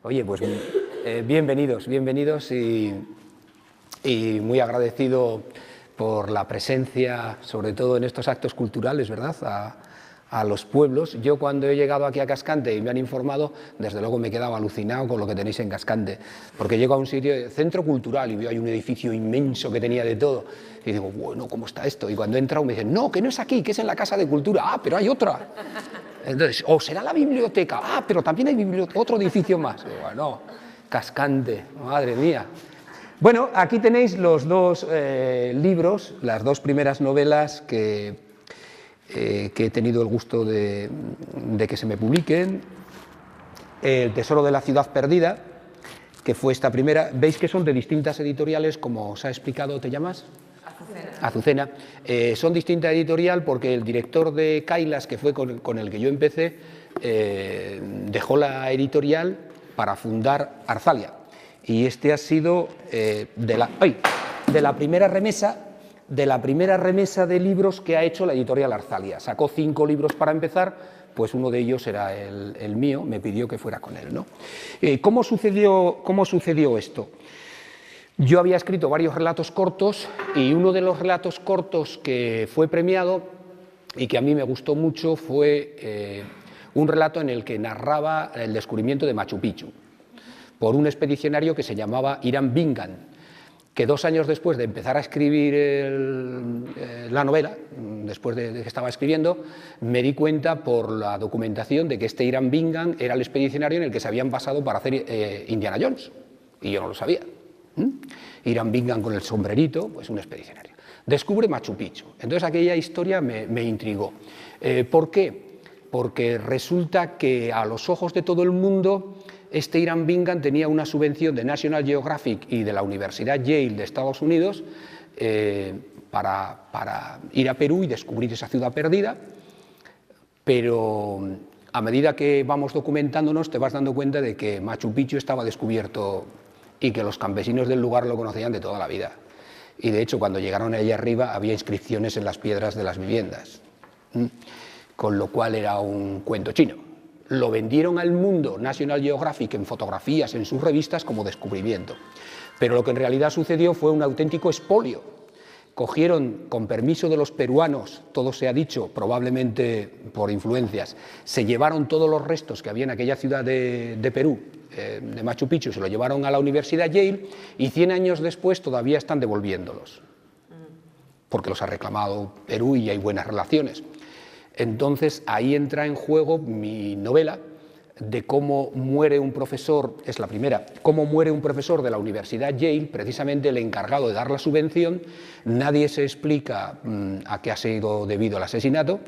Oye, pues bienvenidos y muy agradecido por la presencia, sobre todo en estos actos culturales, ¿verdad?, a los pueblos. Yo cuando he llegado aquí a Cascante y me han informado, desde luego me he quedado alucinado con lo que tenéis en Cascante, porque llego a un sitio, centro cultural, y veo ahí un edificio inmenso que tenía de todo, y digo, bueno, ¿cómo está esto? Y cuando he entrado me dicen, no, que no es aquí, que es en la Casa de Cultura. Ah, pero hay otra. Entonces, o será la biblioteca. Ah, pero también hay otro edificio más. Y bueno, Cascante, madre mía. Bueno, aquí tenéis los dos libros, las dos primeras novelas que he tenido el gusto de que se me publiquen. El tesoro de la ciudad perdida, que fue esta primera. Veis que son de distintas editoriales, como os ha explicado. ¿Te llamas? Azucena. Son distinta editorial porque el director de Kailas, que fue con el que yo empecé, dejó la editorial para fundar Arzalia. Y este ha sido de la primera remesa de libros que ha hecho la editorial Arzalia. Sacó 5 libros para empezar, pues uno de ellos era el mío, me pidió que fuera con él, ¿no? ¿Cómo sucedió esto? Yo había escrito varios relatos cortos y uno de los relatos cortos que fue premiado y que a mí me gustó mucho fue un relato en el que narraba el descubrimiento de Machu Picchu por un expedicionario que se llamaba Irán Bingham, que 2 años después de empezar a escribir la novela, después de que estaba escribiendo, me di cuenta por la documentación de que este Irán Bingham era el expedicionario en el que se habían basado para hacer Indiana Jones, y yo no lo sabía. Irán Bingham con el sombrerito, pues un expedicionario. Descubre Machu Picchu. Entonces aquella historia me intrigó. ¿Por qué? Porque resulta que a los ojos de todo el mundo este Irán Bingham tenía una subvención de National Geographic y de la Universidad Yale de Estados Unidos para ir a Perú y descubrir esa ciudad perdida, pero a medida que vamos documentándonos te vas dando cuenta de que Machu Picchu estaba descubierto y que los campesinos del lugar lo conocían de toda la vida. Y de hecho, cuando llegaron allá arriba había inscripciones en las piedras de las viviendas, con lo cual era un cuento chino. Lo vendieron al mundo National Geographic en fotografías, en sus revistas, como descubrimiento. Pero lo que en realidad sucedió fue un auténtico expolio. Cogieron, con permiso de los peruanos, todo se ha dicho, probablemente por influencias, se llevaron todos los restos que había en aquella ciudad de Perú, de Machu Picchu, se lo llevaron a la Universidad Yale y 100 años después todavía están devolviéndolos, porque los ha reclamado Perú y hay buenas relaciones. Entonces ahí entra en juego mi novela de cómo muere un profesor, es la primera, cómo muere un profesor de la Universidad Yale, precisamente el encargado de dar la subvención. Nadie se explica a qué ha sido debido al asesinato,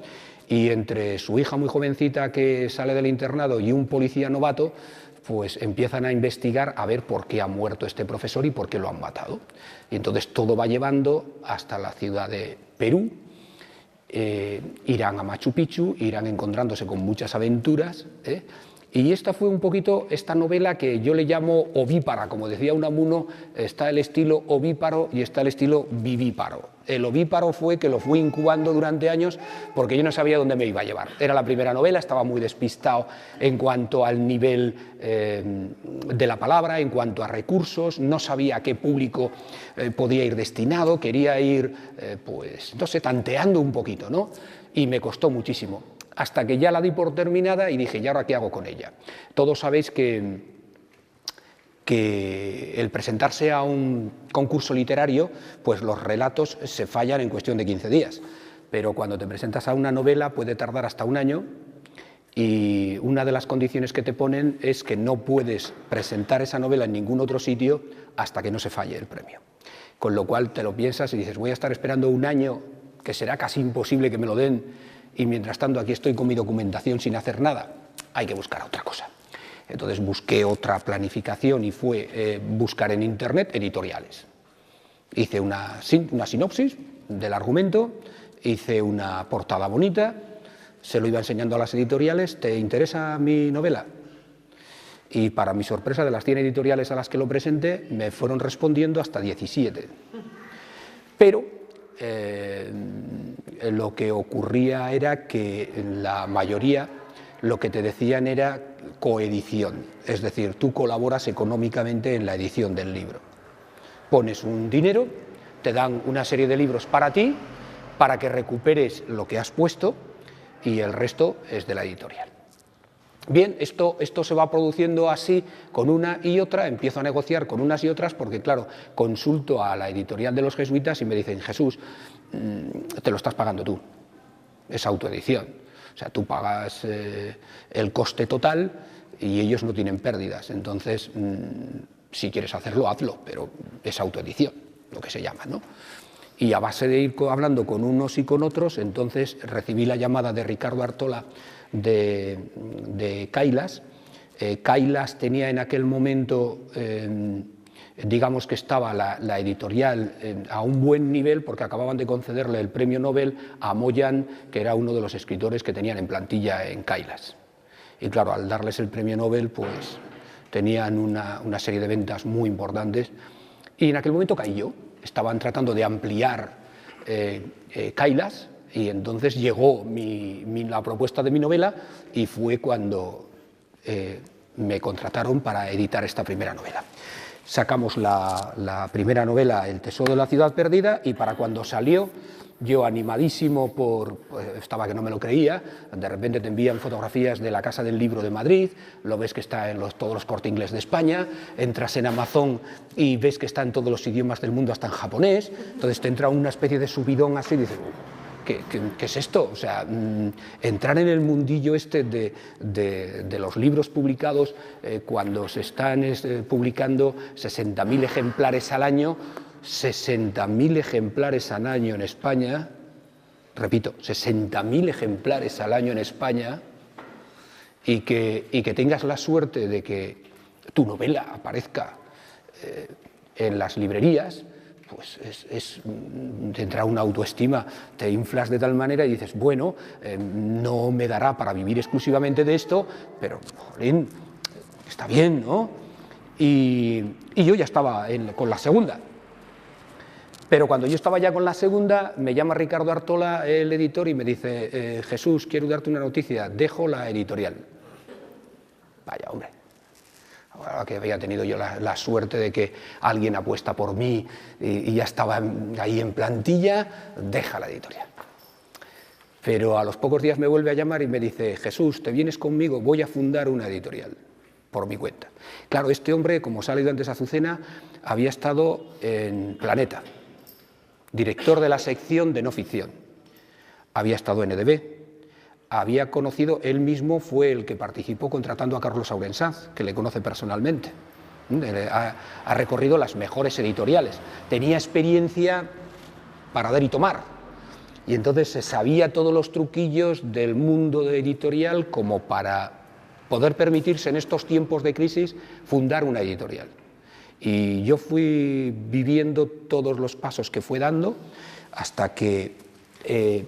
y entre su hija muy jovencita que sale del internado y un policía novato, pues empiezan a investigar a ver por qué ha muerto este profesor y por qué lo han matado. Y entonces todo va llevando hasta la ciudad de Perú. Irán a Machu Picchu, irán encontrándose con muchas aventuras, y esta fue un poquito esta novela que yo le llamo ovípara. Como decía Unamuno, está el estilo ovíparo y está el estilo vivíparo. El ovíparo fue que lo fui incubando durante años porque yo no sabía dónde me iba a llevar. Era la primera novela, estaba muy despistado en cuanto al nivel de la palabra, en cuanto a recursos, no sabía a qué público podía ir destinado, quería ir, pues, no sé, tanteando un poquito, ¿no? Y me costó muchísimo, hasta que ya la di por terminada y dije, ¿y ahora qué hago con ella? Todos sabéis que el presentarse a un concurso literario, pues los relatos se fallan en cuestión de 15 días, pero cuando te presentas a una novela puede tardar hasta 1 año, y una de las condiciones que te ponen es que no puedes presentar esa novela en ningún otro sitio hasta que no se falle el premio. Con lo cual te lo piensas y dices, voy a estar esperando 1 año, que será casi imposible que me lo den, y mientras tanto aquí estoy con mi documentación sin hacer nada. Hay que buscar otra cosa. Entonces busqué otra planificación y fue buscar en internet editoriales. Hice una sinopsis del argumento, hice una portada bonita, se lo iba enseñando a las editoriales. ¿Te interesa mi novela? Y para mi sorpresa, de las 100 editoriales a las que lo presenté, me fueron respondiendo hasta 17. Pero lo que ocurría era que la mayoría lo que te decían era coedición, es decir, tú colaboras económicamente en la edición del libro. Pones un dinero, te dan una serie de libros para ti, para que recuperes lo que has puesto y el resto es de la editorial. Bien, esto se va produciendo así con una y otra, empiezo a negociar con unas y otras porque, claro, consulto a la editorial de los jesuitas y me dicen, Jesús, te lo estás pagando tú, es autoedición, o sea, tú pagas el coste total y ellos no tienen pérdidas, entonces, si quieres hacerlo, hazlo, pero es autoedición, lo que se llama, ¿no? Y a base de ir hablando con unos y con otros, entonces recibí la llamada de Ricardo Artola de Kailas. Kailas tenía en aquel momento, digamos que estaba la editorial a un buen nivel porque acababan de concederle el premio Nobel a Moyan, que era uno de los escritores que tenían en plantilla en Kailas. Y claro, al darles el premio Nobel, pues tenían una serie de ventas muy importantes y en aquel momento caí yo. Estaban tratando de ampliar Kailas y entonces llegó la propuesta de mi novela y fue cuando me contrataron para editar esta primera novela. Sacamos la primera novela, El tesoro de la ciudad perdida, y para cuando salió, yo animadísimo estaba que no me lo creía, de repente te envían fotografías de la Casa del Libro de Madrid, lo ves que está en todos los Corte Inglés de España, entras en Amazon y ves que está en todos los idiomas del mundo, hasta en japonés, entonces te entra una especie de subidón así y dices, ¿qué es esto? O sea, entrar en el mundillo este de los libros publicados cuando se están publicando 60.000 ejemplares al año, 60.000 ejemplares al año en España, repito, 60.000 ejemplares al año en España, y que tengas la suerte de que tu novela aparezca en las librerías, pues te entra una autoestima, te inflas de tal manera y dices, bueno, no me dará para vivir exclusivamente de esto, pero, jolín, está bien, ¿no? Y yo ya estaba con la segunda. Pero cuando yo estaba ya con la segunda, me llama Ricardo Artola, el editor, y me dice, Jesús, quiero darte una noticia, dejo la editorial. Vaya, hombre. Ahora que había tenido yo la suerte de que alguien apuesta por mí y ya estaba ahí en plantilla, deja la editorial. Pero a los pocos días me vuelve a llamar y me dice, Jesús, ¿te vienes conmigo? Voy a fundar una editorial por mi cuenta. Claro, este hombre, como se ha leído antes Azucena, había estado en Planeta, director de la sección de no ficción. Había estado en EDB, había conocido, él mismo fue el que participó contratando a Carlos Aurensaz, que le conoce personalmente. Ha recorrido las mejores editoriales, tenía experiencia para dar y tomar, y entonces se sabía todos los truquillos del mundo editorial como para poder permitirse en estos tiempos de crisis fundar una editorial. Y yo fui viviendo todos los pasos que fue dando hasta que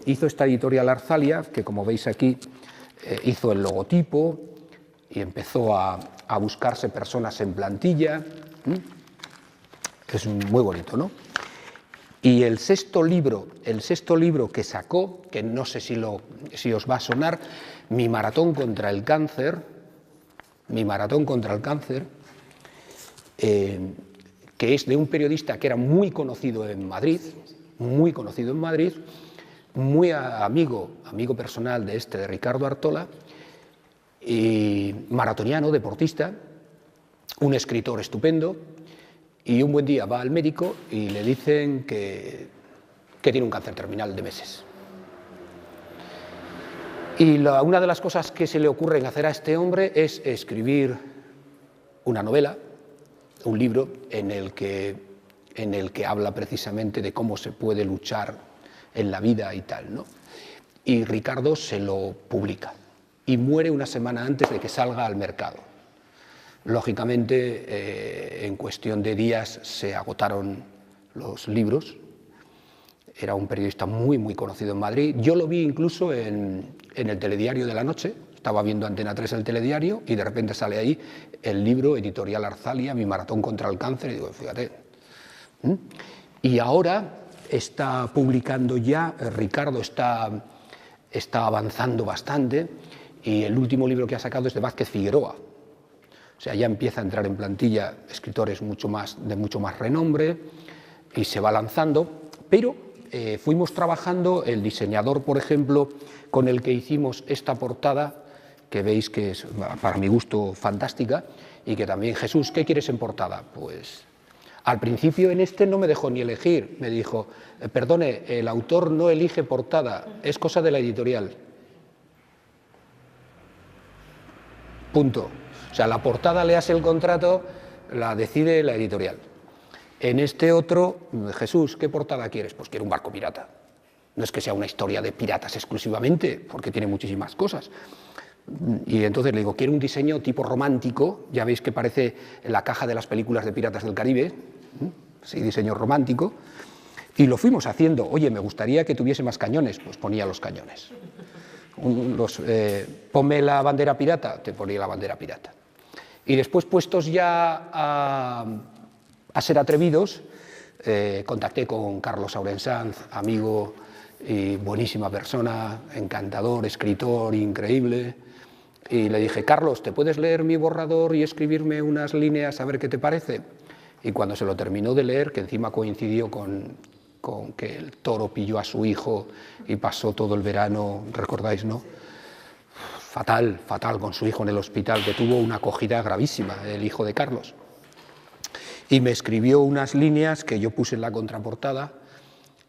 hizo esta editorial Arzalia, que como veis aquí hizo el logotipo y empezó a buscarse personas en plantilla. Es muy bonito, ¿no? Y el sexto libro que sacó, que no sé si os va a sonar, Mi maratón contra el cáncer, que es de un periodista que era muy conocido en Madrid, muy amigo personal de Ricardo Artola, y maratoniano, deportista, un escritor estupendo, y un buen día va al médico y le dicen que tiene un cáncer terminal de meses. Y una de las cosas que se le ocurren hacer a este hombre es escribir una novela, un libro en el que habla precisamente de cómo se puede luchar en la vida y tal, ¿no? Y Ricardo se lo publica y muere una semana antes de que salga al mercado. Lógicamente, en cuestión de días se agotaron los libros. Era un periodista muy conocido en Madrid. Yo lo vi incluso en el telediario de la noche. Estaba viendo Antena 3 el telediario y de repente sale ahí el libro Editorial Arzalia, Mi maratón contra el cáncer, y digo, fíjate. Y ahora está publicando ya, Ricardo está avanzando bastante y el último libro que ha sacado es de Vázquez Figueroa. O sea, ya empieza a entrar en plantilla escritores de mucho más renombre y se va lanzando, pero fuimos trabajando, el diseñador, por ejemplo, con el que hicimos esta portada, que veis que es, para mi gusto, fantástica, y que también, Jesús, ¿qué quieres en portada? Pues al principio en este no me dejó ni elegir, me dijo, perdone, el autor no elige portada, es cosa de la editorial. Punto. O sea, la portada le hace el contrato, la decide la editorial. En este otro, Jesús, ¿qué portada quieres? Pues quiero un barco pirata. No es que sea una historia de piratas exclusivamente, porque tiene muchísimas cosas. Y entonces le digo, quiero un diseño tipo romántico, ya veis que parece la caja de las películas de Piratas del Caribe, sí, diseño romántico, y lo fuimos haciendo. Oye, me gustaría que tuviese más cañones, pues ponía los cañones. Ponme la bandera pirata, te ponía la bandera pirata. Y después, puestos ya a ser atrevidos, contacté con Carlos Aurensanz, amigo y buenísima persona, encantador, escritor, increíble, y le dije, Carlos, ¿te puedes leer mi borrador y escribirme unas líneas a ver qué te parece? Y cuando se lo terminó de leer, que encima coincidió con que el toro pilló a su hijo y pasó todo el verano, ¿recordáis, no? Fatal, fatal, con su hijo en el hospital, que tuvo una acogida gravísima, el hijo de Carlos. Y me escribió unas líneas que yo puse en la contraportada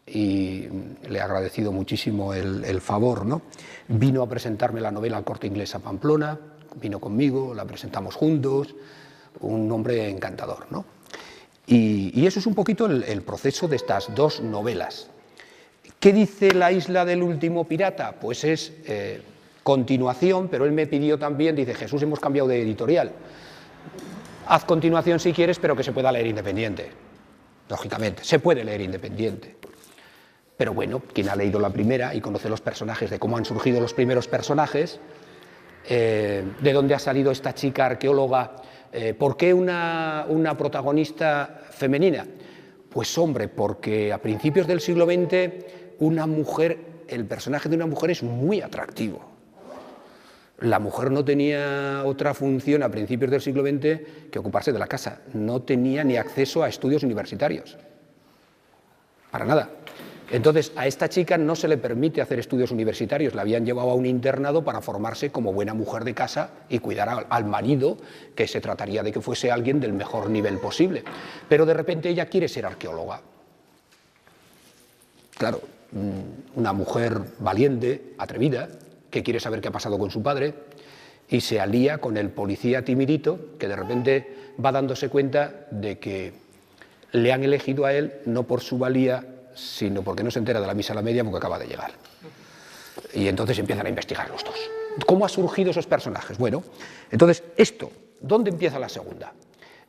y le he agradecido muchísimo el favor, ¿no? Vino a presentarme la novela al Corte Inglés a Pamplona, vino conmigo, la presentamos juntos, un hombre encantador, ¿no? Y eso es un poquito el proceso de estas dos novelas. ¿Qué dice La isla del último pirata? Pues es continuación, pero él me pidió también, dice, Jesús, hemos cambiado de editorial. Haz continuación si quieres, pero que se pueda leer independiente. Lógicamente, se puede leer independiente. Pero bueno, quien ha leído la primera y conoce los personajes, de cómo han surgido los primeros personajes, de dónde ha salido esta chica arqueóloga, ¿por qué una protagonista femenina? Pues hombre, porque a principios del siglo XX una mujer, el personaje de una mujer es muy atractivo. La mujer no tenía otra función a principios del siglo XX que ocuparse de la casa, no tenía ni acceso a estudios universitarios, para nada. Entonces, a esta chica no se le permite hacer estudios universitarios, la habían llevado a un internado para formarse como buena mujer de casa y cuidar al marido, que se trataría de que fuese alguien del mejor nivel posible. Pero de repente ella quiere ser arqueóloga. Claro, una mujer valiente, atrevida, que quiere saber qué ha pasado con su padre, y se alía con el policía timidito, que de repente va dándose cuenta de que le han elegido a él no por su valía, sino porque no se entera de la misa a la media porque acaba de llegar. Y entonces empiezan a investigar los dos. ¿Cómo han surgido esos personajes? Bueno, entonces esto, ¿dónde empieza la segunda?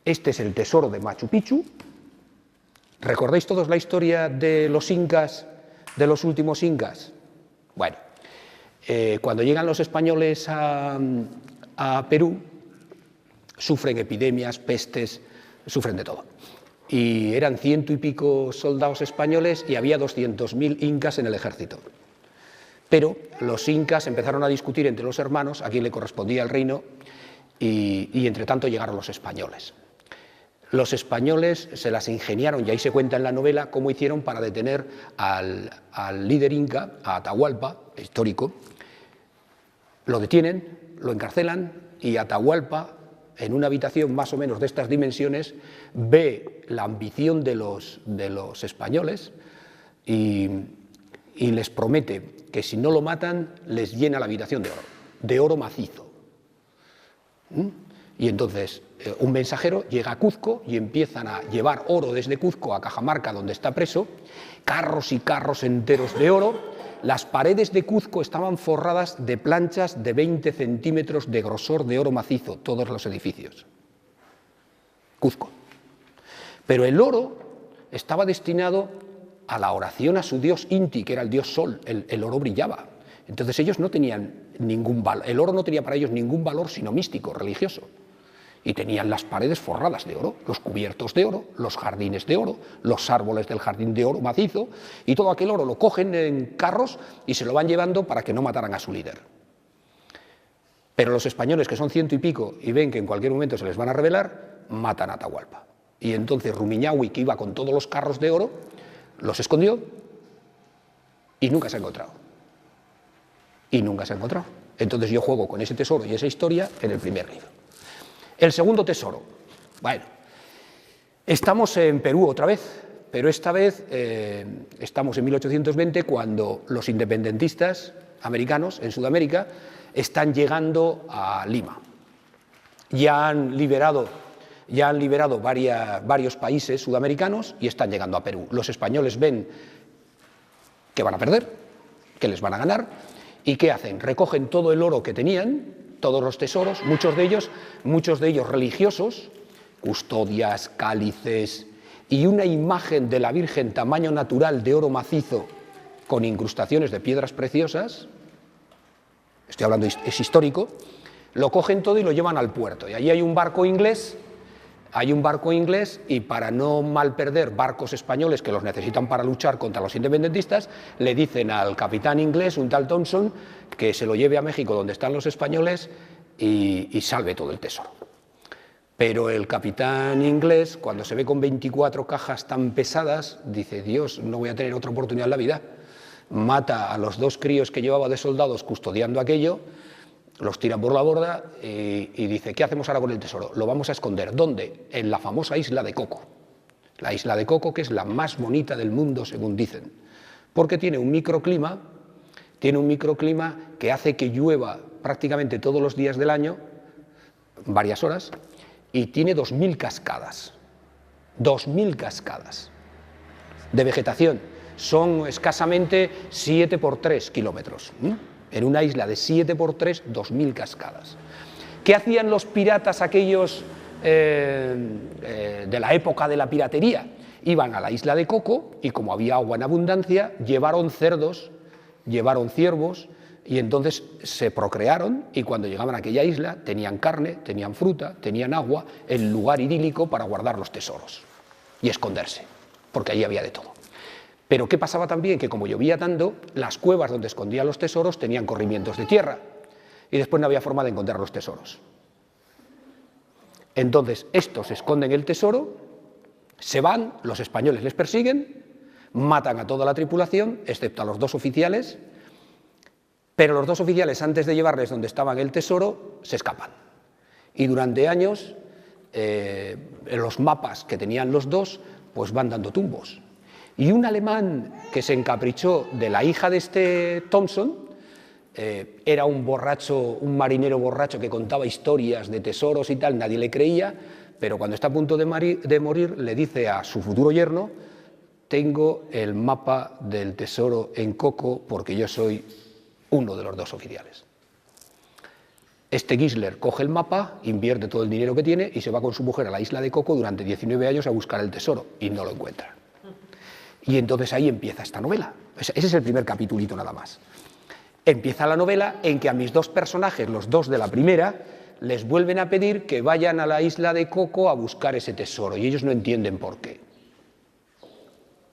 Este es el tesoro de Machu Picchu. ¿Recordáis todos la historia de los incas, de los últimos incas? Bueno, cuando llegan los españoles a Perú, sufren epidemias, pestes, sufren de todo. Y eran 100 y pico soldados españoles y había 200.000 incas en el ejército. Pero los incas empezaron a discutir entre los hermanos a quién le correspondía el reino y entre tanto llegaron los españoles. Los españoles se las ingeniaron, y ahí se cuenta en la novela cómo hicieron para detener al líder inca, a Atahualpa, histórico. Lo detienen, lo encarcelan y Atahualpa, en una habitación más o menos de estas dimensiones, ve la ambición de los españoles y les promete que si no lo matan les llena la habitación de oro macizo. Y entonces un mensajero llega a Cuzco y empiezan a llevar oro desde Cuzco a Cajamarca, donde está preso, carros y carros enteros de oro. Las paredes de Cuzco estaban forradas de planchas de 20 centímetros de grosor de oro macizo, todos los edificios. Cuzco. Pero el oro estaba destinado a la oración a su dios Inti, que era el dios Sol, el oro brillaba. Entonces ellos no tenían ningún valor, el oro no tenía para ellos ningún valor sino místico, religioso. Y tenían las paredes forradas de oro, los cubiertos de oro, los jardines de oro, los árboles del jardín de oro macizo, y todo aquel oro lo cogen en carros y se lo van llevando para que no mataran a su líder. Pero los españoles, que son 100 y pico y ven que en cualquier momento se les van a rebelar, matan a Atahualpa. Y entonces Rumiñahui, que iba con todos los carros de oro, los escondió y nunca se ha encontrado. Y nunca se ha encontrado. Entonces yo juego con ese tesoro y esa historia en el primer libro. El segundo tesoro. Bueno, estamos en Perú otra vez, pero esta vez estamos en 1820, cuando los independentistas americanos en Sudamérica están llegando a Lima. Ya han liberado varios países sudamericanos y están llegando a Perú. Los españoles ven que van a perder, que les van a ganar, ¿y qué hacen? Recogen todo el oro que tenían, todos los tesoros, muchos de ellos religiosos, custodias, cálices y una imagen de la Virgen tamaño natural de oro macizo con incrustaciones de piedras preciosas, estoy hablando, es histórico, lo cogen todo y lo llevan al puerto. Y allí hay un barco inglés y para no mal perder barcos españoles que los necesitan para luchar contra los independentistas, le dicen al capitán inglés, un tal Thompson, que se lo lleve a México donde están los españoles y salve todo el tesoro. Pero el capitán inglés, cuando se ve con 24 cajas tan pesadas, dice: Dios, no voy a tener otra oportunidad en la vida. Mata a los 2 críos que llevaba de soldados custodiando aquello, los tira por la borda y dice: ¿qué hacemos ahora con el tesoro? Lo vamos a esconder. ¿Dónde? En la famosa isla de Coco. La isla de Coco, que es la más bonita del mundo, según dicen, porque tiene un microclima que hace que llueva prácticamente todos los días del año, varias horas, y tiene 2000 cascadas. 2000 cascadas de vegetación. Son escasamente 7 por 3 kilómetros. En una isla de 7 por 3, 2000 cascadas. ¿Qué hacían los piratas aquellos de la época de la piratería? Iban a la isla de Coco y, como había agua en abundancia, llevaron cerdos, llevaron ciervos, y entonces se procrearon, y cuando llegaban a aquella isla tenían carne, tenían fruta, tenían agua, el lugar idílico para guardar los tesoros y esconderse, porque allí había de todo. Pero ¿qué pasaba también? Que como llovía tanto, las cuevas donde escondían los tesoros tenían corrimientos de tierra y después no había forma de encontrar los tesoros. Entonces estos esconden el tesoro, se van, los españoles les persiguen, matan a toda la tripulación, excepto a los 2 oficiales, pero los 2 oficiales, antes de llevarles donde estaban el tesoro, se escapan. Y durante años, en los mapas que tenían los 2, pues van dando tumbos. Y un alemán que se encaprichó de la hija de este Thompson, era un borracho, un marinero borracho que contaba historias de tesoros y tal, nadie le creía, pero cuando está a punto de morir le dice a su futuro yerno: tengo el mapa del tesoro en Coco porque yo soy uno de los 2 oficiales. Este Gisler coge el mapa, invierte todo el dinero que tiene y se va con su mujer a la isla de Coco durante 19 años a buscar el tesoro y no lo encuentra. Y entonces ahí empieza esta novela. Ese es el primer capitulito nada más. Empieza la novela en que a mis 2 personajes, los 2 de la primera, les vuelven a pedir que vayan a la isla de Coco a buscar ese tesoro y ellos no entienden por qué.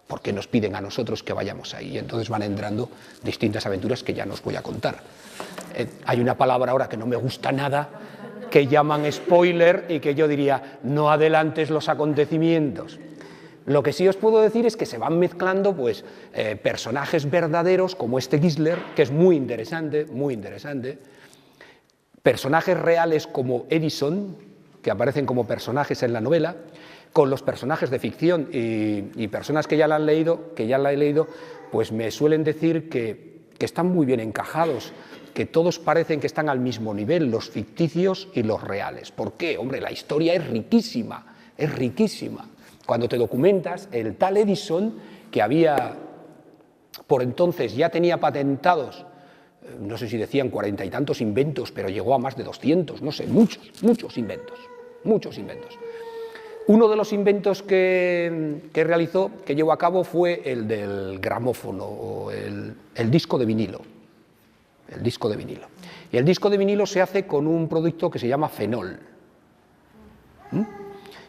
Porque nos piden a nosotros que vayamos ahí, y entonces van entrando distintas aventuras que ya no os voy a contar. Hay una palabra ahora que no me gusta nada, que llaman spoiler, y que yo diría: no adelantes los acontecimientos. Lo que sí os puedo decir es que se van mezclando pues, personajes verdaderos como este Gisler, que es muy interesante, personajes reales como Edison, que aparecen como personajes en la novela, con los personajes de ficción, y personas que ya la han leído, pues me suelen decir que están muy bien encajados, que todos parecen que están al mismo nivel, los ficticios y los reales. ¿Por qué? Hombre, la historia es riquísima, es riquísima. Cuando te documentas, el tal Edison, que había, por entonces ya tenía patentados, no sé si decían 40 y tantos inventos, pero llegó a más de 200, no sé, muchos inventos. Uno de los inventos que realizó, que llevó a cabo, fue el del gramófono, o el disco de vinilo. El disco de vinilo. Y el disco de vinilo se hace con un producto que se llama fenol.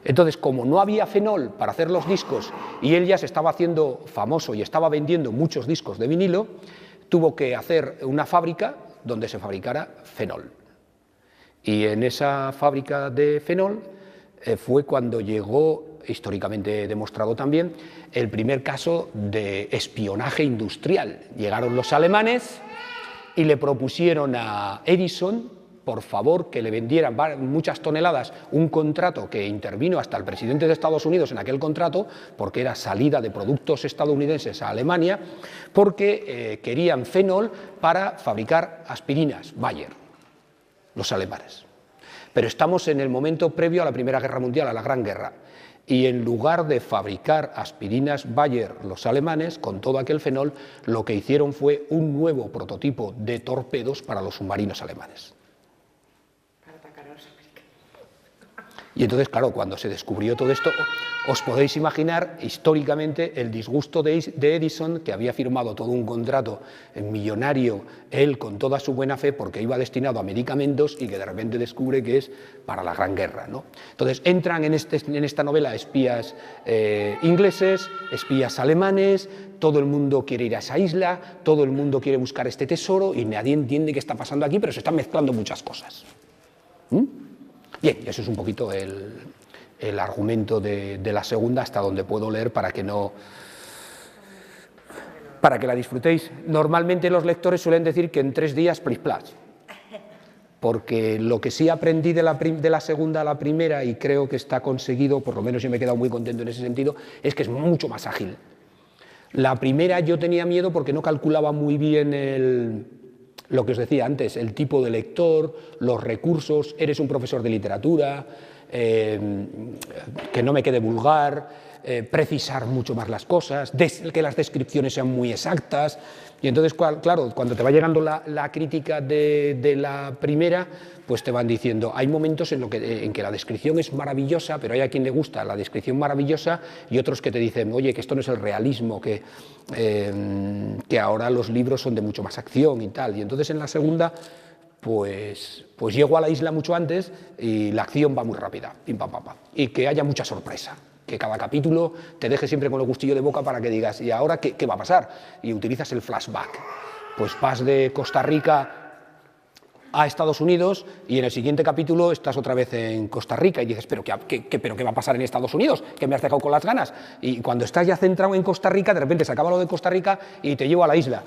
Entonces, como no había fenol para hacer los discos y él ya se estaba haciendo famoso y estaba vendiendo muchos discos de vinilo, tuvo que hacer una fábrica donde se fabricara fenol. Y en esa fábrica de fenol fue cuando llegó, históricamente demostrado también, el primer caso de espionaje industrial. Llegaron los alemanes y le propusieron a Edison, por favor, que le vendieran muchas toneladas, un contrato que intervino hasta el presidente de Estados Unidos en aquel contrato, porque era salida de productos estadounidenses a Alemania, porque querían fenol para fabricar aspirinas, Bayer, los alemanes. Pero estamos en el momento previo a la Primera Guerra Mundial, a la Gran Guerra, y en lugar de fabricar aspirinas Bayer los alemanes, con todo aquel fenol, lo que hicieron fue un nuevo prototipo de torpedos para los submarinos alemanes. Y entonces, claro, cuando se descubrió todo esto, os podéis imaginar históricamente el disgusto de Edison, que había firmado todo un contrato millonario, él con toda su buena fe, porque iba destinado a medicamentos y que de repente descubre que es para la Gran Guerra, ¿no? Entonces entran en esta novela espías ingleses, espías alemanes, todo el mundo quiere ir a esa isla, todo el mundo quiere buscar este tesoro y nadie entiende qué está pasando aquí, pero se están mezclando muchas cosas. Bien, eso es un poquito el argumento de la segunda, hasta donde puedo leer para que la disfrutéis. Normalmente los lectores suelen decir que en 3 días plis plas, porque lo que sí aprendí de la segunda a la primera, y creo que está conseguido, por lo menos yo me he quedado muy contento en ese sentido, es que es mucho más ágil. La primera yo tenía miedo porque no calculaba muy bien lo que os decía antes, el tipo de lector, los recursos, eres un profesor de literatura, que no me quede vulgar, precisar mucho más las cosas, que las descripciones sean muy exactas. Y entonces, claro, cuando te va llegando la crítica de la primera, pues te van diciendo, hay momentos en que la descripción es maravillosa, pero hay a quien le gusta la descripción maravillosa y otros que te dicen, oye, que esto no es el realismo, que ahora los libros son de mucho más acción y tal. Y entonces en la segunda, pues llego a la isla mucho antes y la acción va muy rápida, pim, pam, pam, pam, y que haya mucha sorpresa. Que cada capítulo te deje siempre con el gustillo de boca para que digas, ¿y ahora qué va a pasar? Y utilizas el flashback. Pues vas de Costa Rica a Estados Unidos y en el siguiente capítulo estás otra vez en Costa Rica y dices, ¿pero qué va a pasar en Estados Unidos? Que me has dejado con las ganas. Y cuando estás ya centrado en Costa Rica, de repente se acaba lo de Costa Rica y te llevo a la isla.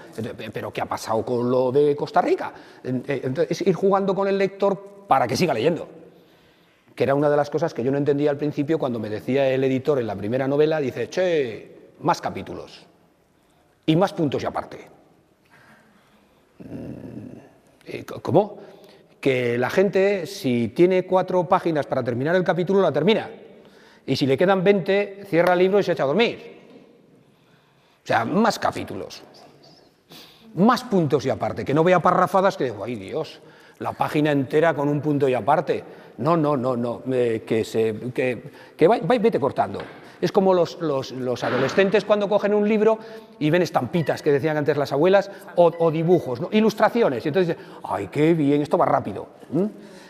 ¿Pero qué ha pasado con lo de Costa Rica? Entonces, es ir jugando con el lector para que siga leyendo. Que era una de las cosas que yo no entendía al principio cuando me decía el editor en la primera novela, dice, che, más capítulos y más puntos y aparte. ¿Cómo? Que la gente, si tiene 4 páginas para terminar el capítulo, la termina. Y si le quedan 20, cierra el libro y se echa a dormir. O sea, más capítulos, más puntos y aparte, que no vea parrafadas que digo, ay Dios, la página entera con un punto y aparte. No, vete cortando. Es como los adolescentes cuando cogen un libro y ven estampitas que decían antes las abuelas o dibujos, ¿no? Ilustraciones, y entonces dicen, ¡ay, qué bien, esto va rápido!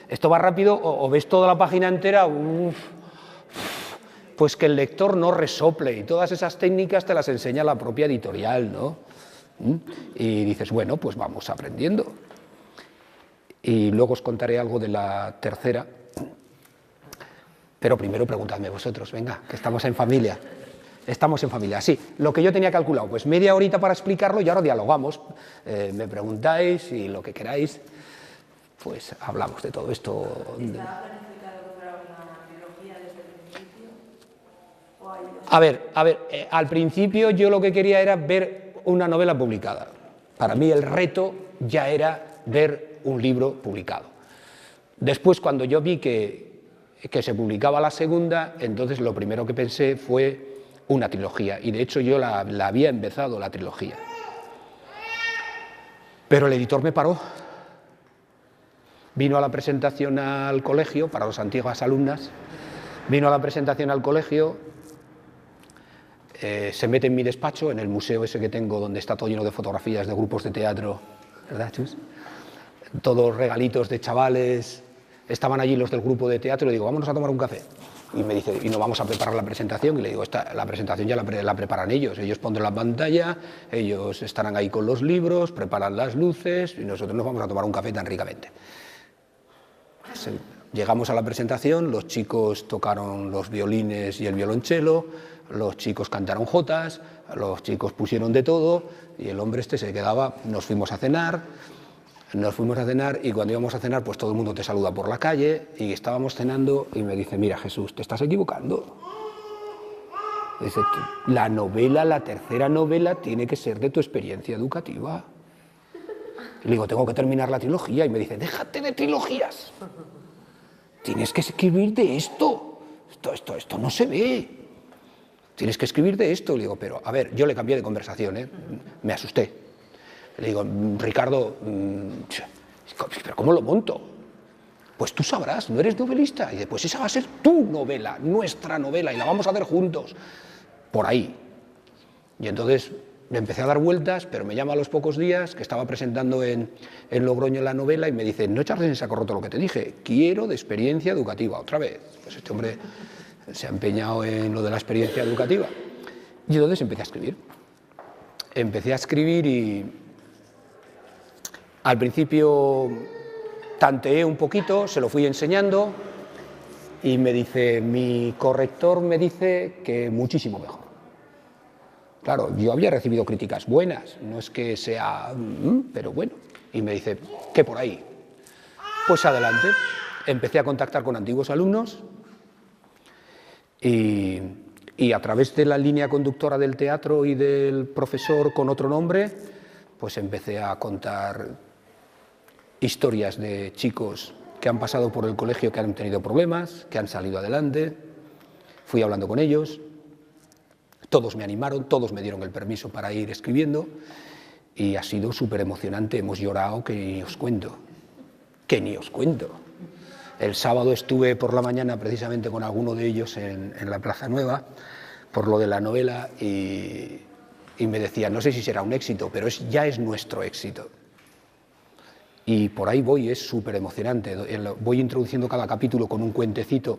Esto va rápido, o ves toda la página entera, pues que el lector no resople, y todas esas técnicas te las enseña la propia editorial, ¿no? Y dices, bueno, pues vamos aprendiendo. Y luego os contaré algo de la tercera. Pero primero preguntadme vosotros, venga, que estamos en familia. Estamos en familia, sí. Lo que yo tenía calculado, pues media horita para explicarlo y ahora dialogamos. Me preguntáis y lo que queráis, pues hablamos de todo esto. ¿Estaba planificado que fuera una trilogía desde el principio? A ver, al principio yo lo que quería era ver una novela publicada. Para mí el reto ya era ver un libro publicado. Después, cuando yo vi que se publicaba la segunda, entonces lo primero que pensé fue una trilogía, y de hecho yo la había empezado, la trilogía. Pero el editor me paró, vino a la presentación al colegio, para las antiguas alumnas, vino a la presentación al colegio, se mete en mi despacho, en el museo ese que tengo, donde está todo lleno de fotografías de grupos de teatro, ¿verdad, Chus? Todos regalitos de chavales. Estaban allí los del grupo de teatro y le digo, vámonos a tomar un café. Y me dice, y nos vamos a preparar la presentación. Y le digo, la presentación ya la preparan ellos. Ellos pondrán la pantalla, ellos estarán ahí con los libros, preparan las luces y nosotros nos vamos a tomar un café tan ricamente. Llegamos a la presentación, los chicos tocaron los violines y el violonchelo, los chicos cantaron jotas, los chicos pusieron de todo y el hombre se quedaba. Nos fuimos a cenar y cuando íbamos a cenar pues todo el mundo te saluda por la calle y estábamos cenando y me dice: mira, Jesús, te estás equivocando. Dice: la novela, la tercera novela tiene que ser de tu experiencia educativa. Le digo: tengo que terminar la trilogía. Y me dice: déjate de trilogías. Tienes que escribir de esto. Esto no se ve. Tienes que escribir de esto. Le digo: pero, a ver, yo le cambié de conversación, me asusté. Le digo: Ricardo, ¿pero cómo lo monto? Pues tú sabrás, no eres novelista. Y dice: pues esa va a ser tu novela, nuestra novela, y la vamos a hacer juntos. Por ahí. Y entonces le empecé a dar vueltas, pero me llama a los pocos días, que estaba presentando en Logroño la novela, y me dice: no echarles en saco roto lo que te dije, quiero de experiencia educativa, otra vez. Pues este hombre se ha empeñado en lo de la experiencia educativa. Y entonces empecé a escribir y al principio tanteé un poquito, se lo fui enseñando y me dice: mi corrector me dice que muchísimo mejor. Claro, yo había recibido críticas buenas, no es que sea, pero bueno. Y me dice: ¿qué por ahí? Pues adelante. Empecé a contactar con antiguos alumnos y a través de la línea conductora del teatro y del profesor con otro nombre, pues empecé a contar historias de chicos que han pasado por el colegio, que han tenido problemas, que han salido adelante. Fui hablando con ellos, todos me animaron, todos me dieron el permiso para ir escribiendo y ha sido súper emocionante. Hemos llorado que ni os cuento. El sábado estuve por la mañana precisamente con alguno de ellos en la Plaza Nueva por lo de la novela y me decían: no sé si será un éxito, pero ya es nuestro éxito. Y por ahí voy, es súper emocionante. Voy introduciendo cada capítulo con un cuentecito.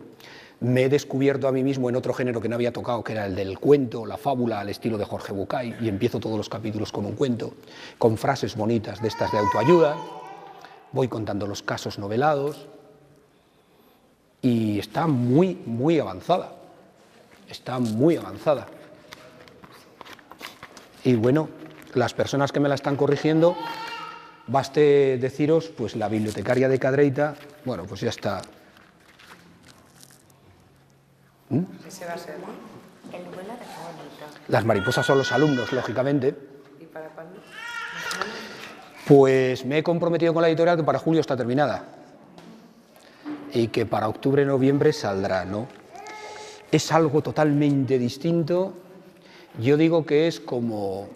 Me he descubierto a mí mismo en otro género que no había tocado, que era el del cuento, la fábula, al estilo de Jorge Bucay, y empiezo todos los capítulos con un cuento, con frases bonitas de estas de autoayuda. Voy contando los casos novelados y está muy, muy avanzada. Y bueno, las personas que me la están corrigiendo, baste deciros, pues la bibliotecaria de Cadreita, bueno, pues ya está. Ese va a ser, ¿no? El vuelo de bonito. Las mariposas son los alumnos, lógicamente. ¿Y para cuándo? Pues me he comprometido con la editorial que para julio está terminada y que para octubre, noviembre saldrá, ¿no? Es algo totalmente distinto. Yo digo que es como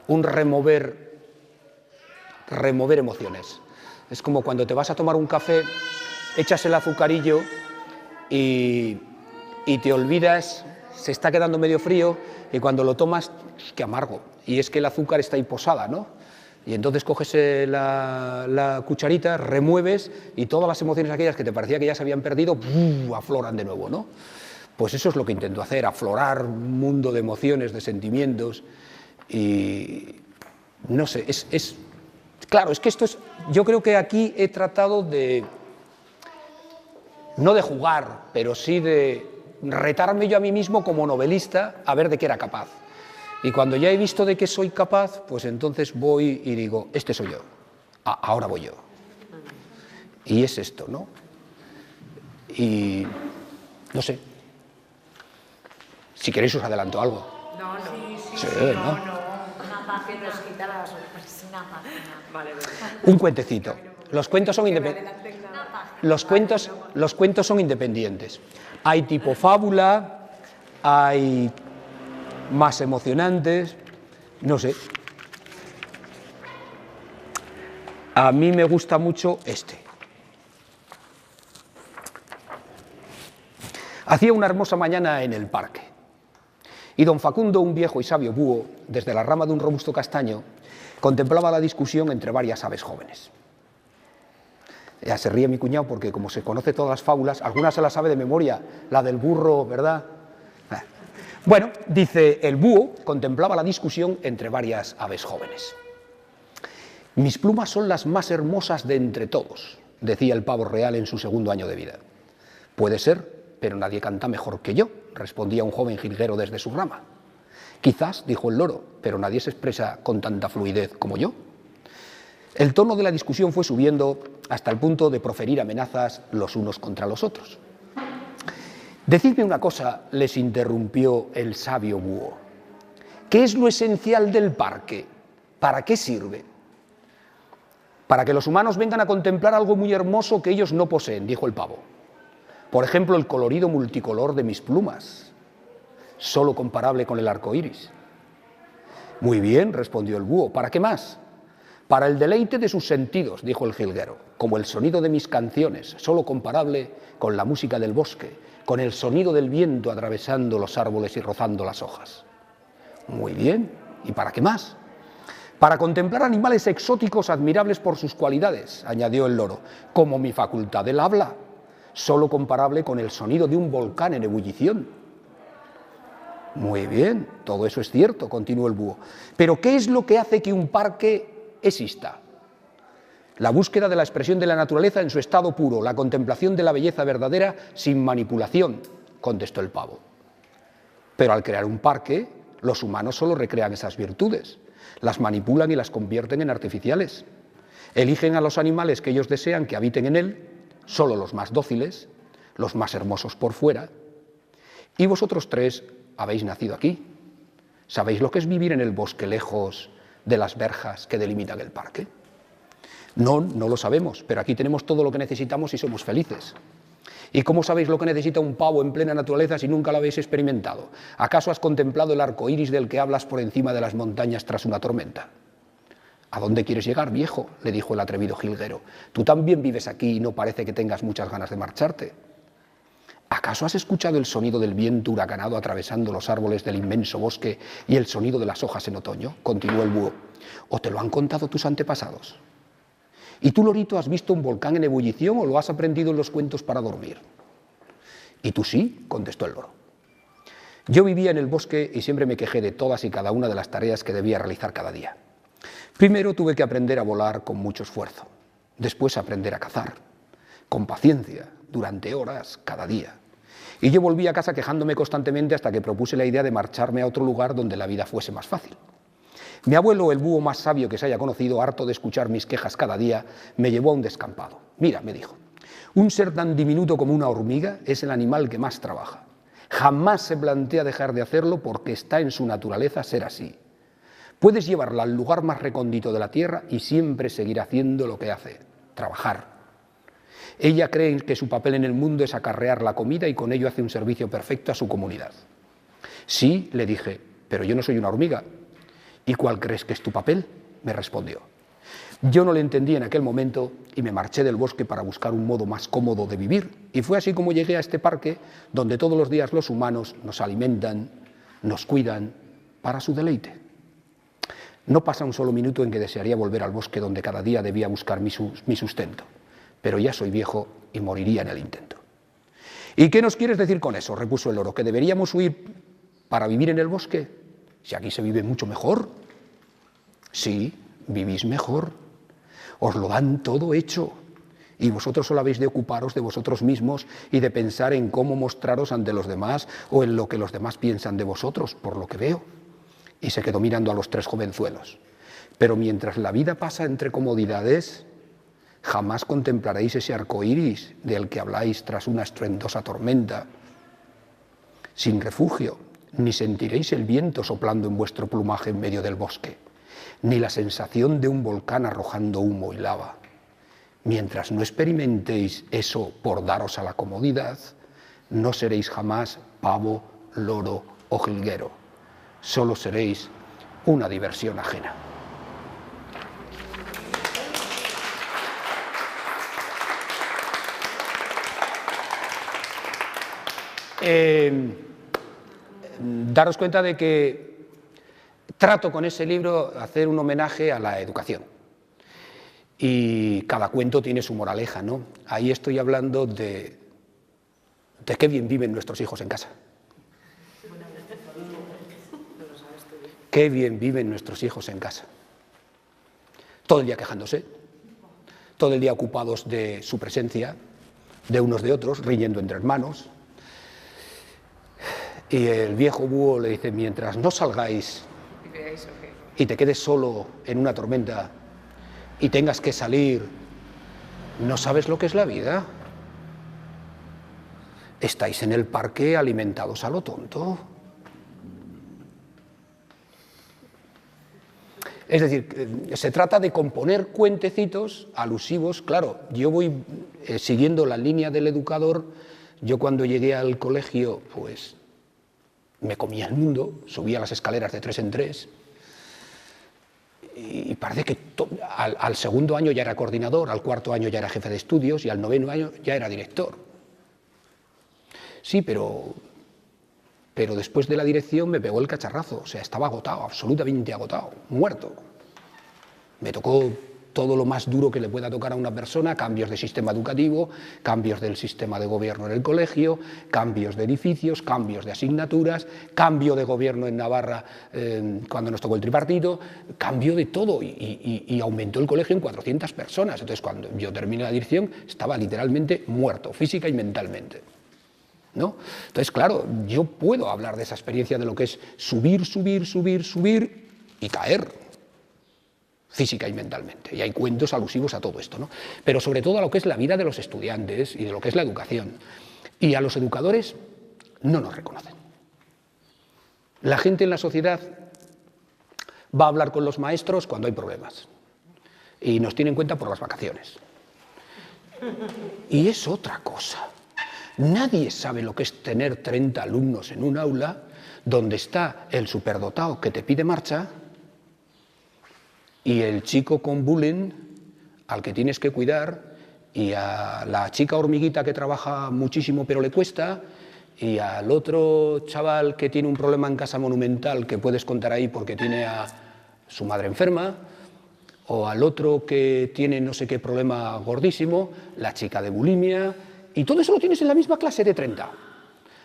un remover emociones. Es como cuando te vas a tomar un café, echas el azucarillo y te olvidas, se está quedando medio frío y cuando lo tomas, qué amargo. Y es que el azúcar está ahí posada, ¿no? Y entonces coges la cucharita, remueves y todas las emociones aquellas que te parecía que ya se habían perdido, afloran de nuevo, ¿no? Pues eso es lo que intento hacer, aflorar un mundo de emociones, de sentimientos y no sé, claro, es que esto es, yo creo que aquí he tratado de, no de jugar, pero sí de retarme yo a mí mismo como novelista a ver de qué era capaz. Y cuando ya he visto de qué soy capaz, pues entonces voy y digo: este soy yo, ahora voy yo. Y es esto, ¿no? Y no sé, si queréis os adelanto algo. No. Sí, ¿no? Una página nos quita la sorpresa. Una página. Vale. Un cuentecito. Los cuentos son independientes. Los cuentos son independientes. Hay tipo fábula, hay más emocionantes, no sé. A mí me gusta mucho este. Hacía una hermosa mañana en el parque y don Facundo, un viejo y sabio búho, desde la rama de un robusto castaño, contemplaba la discusión entre varias aves jóvenes. Ya se ríe mi cuñado porque como se conoce todas las fábulas, algunas se las sabe de memoria, la del burro, ¿verdad? Bueno, dice: el búho contemplaba la discusión entre varias aves jóvenes. Mis plumas son las más hermosas de entre todos, decía el pavo real en su segundo año de vida. Puede ser, pero nadie canta mejor que yo, respondía un joven jilguero desde su rama. Quizás, dijo el loro, pero nadie se expresa con tanta fluidez como yo. El tono de la discusión fue subiendo hasta el punto de proferir amenazas los unos contra los otros. Decidme una cosa, les interrumpió el sabio búho. ¿Qué es lo esencial del parque? ¿Para qué sirve? Para que los humanos vengan a contemplar algo muy hermoso que ellos no poseen, dijo el pavo. Por ejemplo, el colorido multicolor de mis plumas, solo comparable con el arco iris. Muy bien, respondió el búho, ¿para qué más? Para el deleite de sus sentidos, dijo el jilguero, como el sonido de mis canciones, solo comparable con la música del bosque, con el sonido del viento atravesando los árboles y rozando las hojas. Muy bien, ¿y para qué más? Para contemplar animales exóticos admirables por sus cualidades, añadió el loro, como mi facultad del habla, solo comparable con el sonido de un volcán en ebullición. Muy bien, todo eso es cierto, continuó el búho, pero ¿qué es lo que hace que un parque exista? La búsqueda de la expresión de la naturaleza en su estado puro, la contemplación de la belleza verdadera sin manipulación, contestó el pavo. Pero al crear un parque, los humanos solo recrean esas virtudes, las manipulan y las convierten en artificiales. Eligen a los animales que ellos desean que habiten en él, solo los más dóciles, los más hermosos por fuera. Y vosotros tres habéis nacido aquí. ¿Sabéis lo que es vivir en el bosque lejos de las verjas que delimitan el parque? No, no lo sabemos, pero aquí tenemos todo lo que necesitamos y somos felices. ¿Y cómo sabéis lo que necesita un pavo en plena naturaleza si nunca lo habéis experimentado? ¿Acaso has contemplado el arco iris del que hablas por encima de las montañas tras una tormenta? ¿A dónde quieres llegar, viejo?, le dijo el atrevido jilguero. Tú también vives aquí y no parece que tengas muchas ganas de marcharte. ¿Acaso has escuchado el sonido del viento huracanado atravesando los árboles del inmenso bosque y el sonido de las hojas en otoño?, continuó el búho. ¿O te lo han contado tus antepasados? ¿Y tú, lorito, has visto un volcán en ebullición o lo has aprendido en los cuentos para dormir? ¿Y tú sí?, contestó el loro. Yo vivía en el bosque y siempre me quejé de todas y cada una de las tareas que debía realizar cada día. Primero tuve que aprender a volar con mucho esfuerzo, después aprender a cazar, con paciencia, durante horas, cada día. Y yo volví a casa quejándome constantemente hasta que propuse la idea de marcharme a otro lugar donde la vida fuese más fácil. Mi abuelo, el búho más sabio que se haya conocido, harto de escuchar mis quejas cada día, me llevó a un descampado. Mira, me dijo, un ser tan diminuto como una hormiga es el animal que más trabaja. Jamás se plantea dejar de hacerlo porque está en su naturaleza ser así. Puedes llevarla al lugar más recóndito de la tierra y siempre seguirá haciendo lo que hace, trabajar. Ella cree que su papel en el mundo es acarrear la comida y con ello hace un servicio perfecto a su comunidad. Sí, le dije, pero yo no soy una hormiga. ¿Y cuál crees que es tu papel?, me respondió. Yo no le entendí en aquel momento y me marché del bosque para buscar un modo más cómodo de vivir. Y fue así como llegué a este parque donde todos los días los humanos nos alimentan, nos cuidan para su deleite. No pasa un solo minuto en que desearía volver al bosque donde cada día debía buscar mi sustento. Pero ya soy viejo y moriría en el intento. ¿Y qué nos quieres decir con eso?, repuso el loro, ¿que deberíamos huir para vivir en el bosque? Si aquí se vive mucho mejor. Sí, vivís mejor. Os lo dan todo hecho. Y vosotros solo habéis de ocuparos de vosotros mismos y de pensar en cómo mostraros ante los demás o en lo que los demás piensan de vosotros, por lo que veo. Y se quedó mirando a los tres jovenzuelos. Pero mientras la vida pasa entre comodidades, jamás contemplaréis ese arco iris del que habláis tras una estruendosa tormenta. Sin refugio, ni sentiréis el viento soplando en vuestro plumaje en medio del bosque, ni la sensación de un volcán arrojando humo y lava. Mientras no experimentéis eso por daros a la comodidad, no seréis jamás pavo, loro o jilguero. Solo seréis una diversión ajena. Daros cuenta de que trato con ese libro hacer un homenaje a la educación. Y cada cuento tiene su moraleja, ¿no? Ahí estoy hablando de qué bien viven nuestros hijos en casa. Qué bien viven nuestros hijos en casa. Todo el día quejándose, todo el día ocupados de su presencia, de unos de otros, riñendo entre hermanos. Y el viejo búho le dice, mientras no salgáis y te quedes solo en una tormenta y tengas que salir, ¿no sabes lo que es la vida? Estáis en el parque alimentados a lo tonto. Es decir, se trata de componer cuentecitos alusivos. Claro, yo voy siguiendo la línea del educador. Yo cuando llegué al colegio, pues me comía el mundo, subía las escaleras de 3 en 3 y parece que al segundo año ya era coordinador, al cuarto año ya era jefe de estudios y al noveno año ya era director. Sí, pero después de la dirección me pegó el cacharrazo, o sea, estaba agotado, absolutamente agotado, muerto. Me tocó todo lo más duro que le pueda tocar a una persona, cambios de sistema educativo, cambios del sistema de gobierno en el colegio, cambios de edificios, cambios de asignaturas, cambio de gobierno en Navarra cuando nos tocó el tripartito, cambio de todo y aumentó el colegio en 400 personas. Entonces, cuando yo terminé la dirección, estaba literalmente muerto, física y mentalmente, ¿no? Entonces, claro, yo puedo hablar de esa experiencia de lo que es subir, subir, subir, subir y caer, física y mentalmente, y hay cuentos alusivos a todo esto, ¿no? Pero sobre todo a lo que es la vida de los estudiantes y de lo que es la educación. Y a los educadores no nos reconocen. La gente en la sociedad va a hablar con los maestros cuando hay problemas y nos tiene en cuenta por las vacaciones. Y es otra cosa. Nadie sabe lo que es tener 30 alumnos en un aula donde está el superdotado que te pide marcha y el chico con bullying al que tienes que cuidar, y a la chica hormiguita que trabaja muchísimo pero le cuesta, y al otro chaval que tiene un problema en casa monumental que puedes contar ahí porque tiene a su madre enferma, o al otro que tiene no sé qué problema gordísimo, la chica de bulimia, y todo eso lo tienes en la misma clase de 30.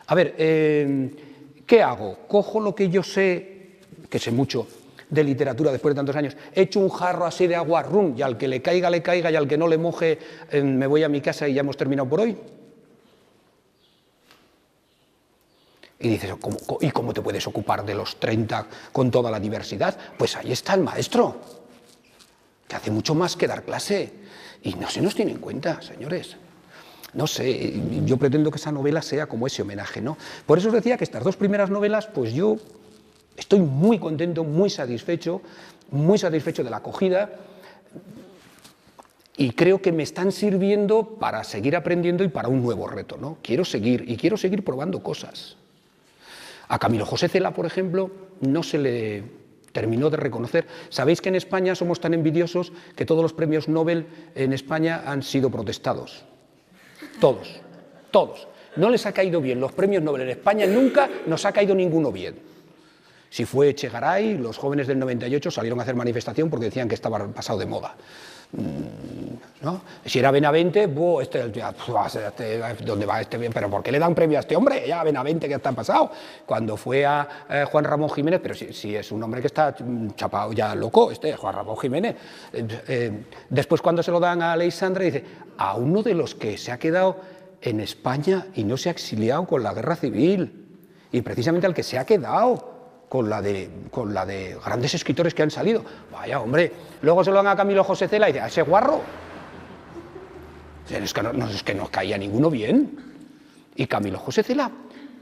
A ver, ¿qué hago? Cojo lo que yo sé, que sé mucho de literatura después de tantos años, echo un jarro así de agua, rum, y al que le caiga, y al que no le moje, me voy a mi casa y ya hemos terminado por hoy. Y dices, ¿y cómo te puedes ocupar de los 30 con toda la diversidad? Pues ahí está el maestro, que hace mucho más que dar clase, y no se nos tiene en cuenta, señores. No sé, yo pretendo que esa novela sea como ese homenaje, ¿no? Por eso os decía que estas 2 primeras novelas, pues yo estoy muy contento, muy satisfecho de la acogida, y creo que me están sirviendo para seguir aprendiendo y para un nuevo reto, ¿no? Quiero seguir probando cosas. A Camilo José Cela, por ejemplo, no se le terminó de reconocer. Sabéis que en España somos tan envidiosos que todos los premios Nobel en España han sido protestados. Todos, todos. No les ha caído bien los premios Nobel en España, nunca nos ha caído ninguno bien. Si fue Echegaray, los jóvenes del 98 salieron a hacer manifestación porque decían que estaba pasado de moda, ¿no? Si era Benavente, ¿dónde va este? ¿Pero por qué le dan premio a este hombre? Ya Benavente, ¿qué está pasado? Cuando fue a Juan Ramón Jiménez, pero si es un hombre que está chapado ya loco, Juan Ramón Jiménez. Después cuando se lo dan a Aleixandre, dice, a uno de los que se ha quedado en España y no se ha exiliado con la guerra civil, y precisamente al que se ha quedado con la de grandes escritores que han salido. Vaya, hombre, luego se lo dan a Camilo José Cela y dice, ¿a ese guarro? Es que no caía ninguno bien. Y Camilo José Cela,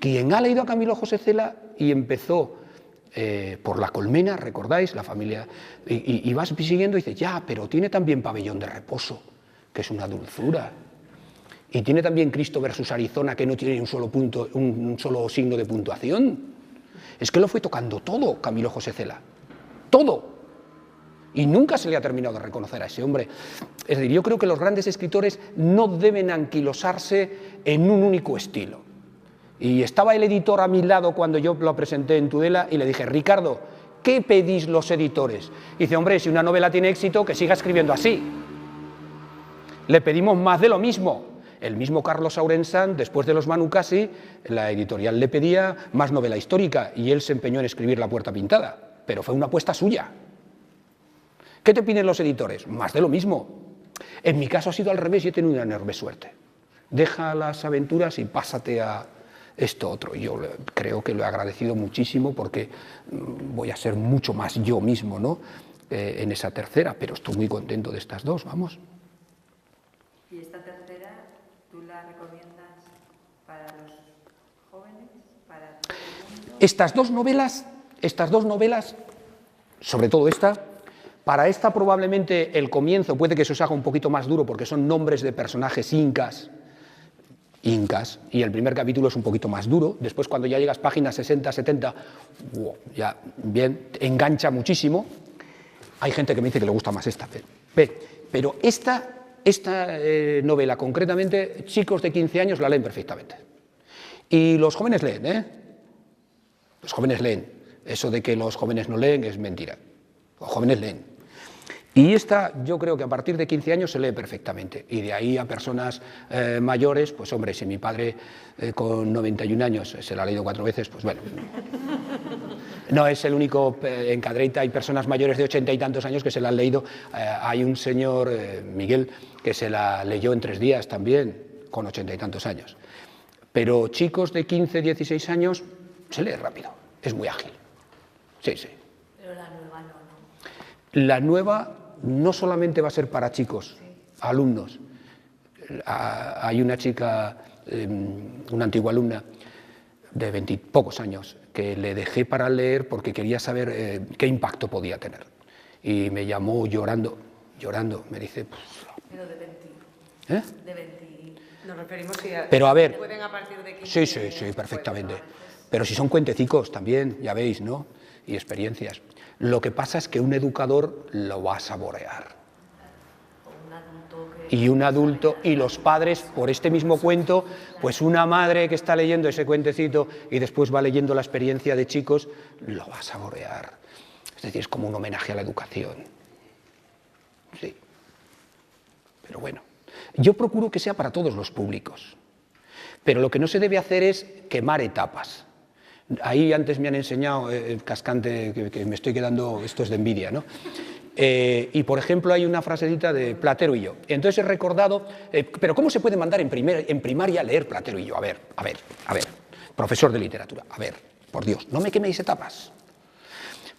quien ha leído a Camilo José Cela y empezó por La Colmena, ¿recordáis? La familia, y vas siguiendo y dices, ya, pero tiene también Pabellón de Reposo, que es una dulzura. Y tiene también Cristo versus Arizona, que no tiene un solo signo de puntuación. Es que lo fue tocando todo Camilo José Cela, todo, y nunca se le ha terminado de reconocer a ese hombre. Es decir, yo creo que los grandes escritores no deben anquilosarse en un único estilo. Y estaba el editor a mi lado cuando yo lo presenté en Tudela y le dije, Ricardo, ¿qué pedís los editores? Y dice, hombre, si una novela tiene éxito, que siga escribiendo así. Le pedimos más de lo mismo. El mismo Carlos Aurensán, después de los Manucasi, la editorial le pedía más novela histórica y él se empeñó en escribir La Puerta Pintada, pero fue una apuesta suya. ¿Qué te piden los editores? Más de lo mismo. En mi caso ha sido al revés, yo he tenido una enorme suerte. Deja las aventuras y pásate a esto otro. Yo creo que lo he agradecido muchísimo porque voy a ser mucho más yo mismo, ¿no? En esa tercera, pero estoy muy contento de estas dos, vamos. ¿Y esta tercera tú la recomiendas para los jóvenes, para todo el mundo? Estas dos novelas, sobre todo esta, para esta probablemente el comienzo puede que se os haga un poquito más duro porque son nombres de personajes incas, y el primer capítulo es un poquito más duro. Después, cuando ya llegas páginas 60, 70, wow, ya bien, engancha muchísimo. Hay gente que me dice que le gusta más esta, pero esta novela concretamente, chicos de 15 años la leen perfectamente. Y los jóvenes leen, ¿eh? Los jóvenes leen. Eso de que los jóvenes no leen es mentira. Los jóvenes leen. Y esta yo creo que a partir de 15 años se lee perfectamente. Y de ahí a personas mayores, pues hombre, si mi padre con 91 años se la ha leído 4 veces, pues bueno. No es el único, en Cadreita hay personas mayores de 80 y tantos años que se la han leído. Hay un señor, Miguel, que se la leyó en 3 días también, con 80 y tantos años. Pero chicos de 15, 16 años se lee rápido, es muy ágil. Sí, sí. Pero la nueva no. La nueva no solamente va a ser para chicos, alumnos. Hay una chica, una antigua alumna de 20 y pocos años, que le dejé para leer porque quería saber qué impacto podía tener. Y me llamó llorando, me dice... Pues, Pero de 20. ¿Eh? De 20. Nos referimos Pero a ver, pueden a partir de 15. sí, perfectamente. Pero si son cuentecicos también, ya veis, ¿no? Y experiencias. Lo que pasa es que un educador lo va a saborear. Y un adulto, y los padres, por este mismo cuento, pues una madre que está leyendo ese cuentecito y después va leyendo la experiencia de chicos, lo va a saborear. Es decir, es como un homenaje a la educación. Sí. Pero bueno, yo procuro que sea para todos los públicos. Pero lo que no se debe hacer es quemar etapas. Ahí antes me han enseñado, cascante, que me estoy quedando, esto es de envidia, ¿no? Y por ejemplo hay una frasecita de Platero y yo. Entonces he recordado, pero ¿cómo se puede mandar en primaria a leer Platero y yo? A ver, profesor de literatura, a ver, por Dios, no me queméis etapas.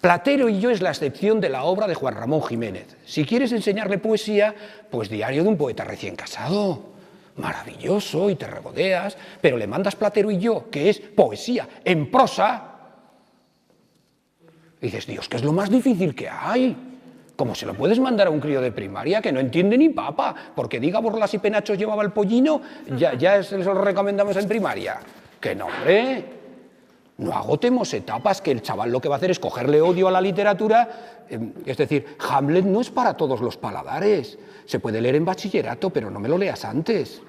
Platero y yo es la excepción de la obra de Juan Ramón Jiménez. Si quieres enseñarle poesía, pues Diario de un poeta recién casado. Maravilloso, y te regodeas, pero le mandas Platero y yo, que es poesía en prosa, y dices, Dios, que es lo más difícil que hay. ¿Cómo se lo puedes mandar a un crío de primaria que no entiende ni papa? Porque diga Borlas y Penachos llevaba el pollino, ya se lo recomendamos en primaria. ¡Que no, hombre! No agotemos etapas, que el chaval lo que va a hacer es cogerle odio a la literatura. Es decir, Hamlet no es para todos los paladares. Se puede leer en bachillerato, pero no me lo leas antes.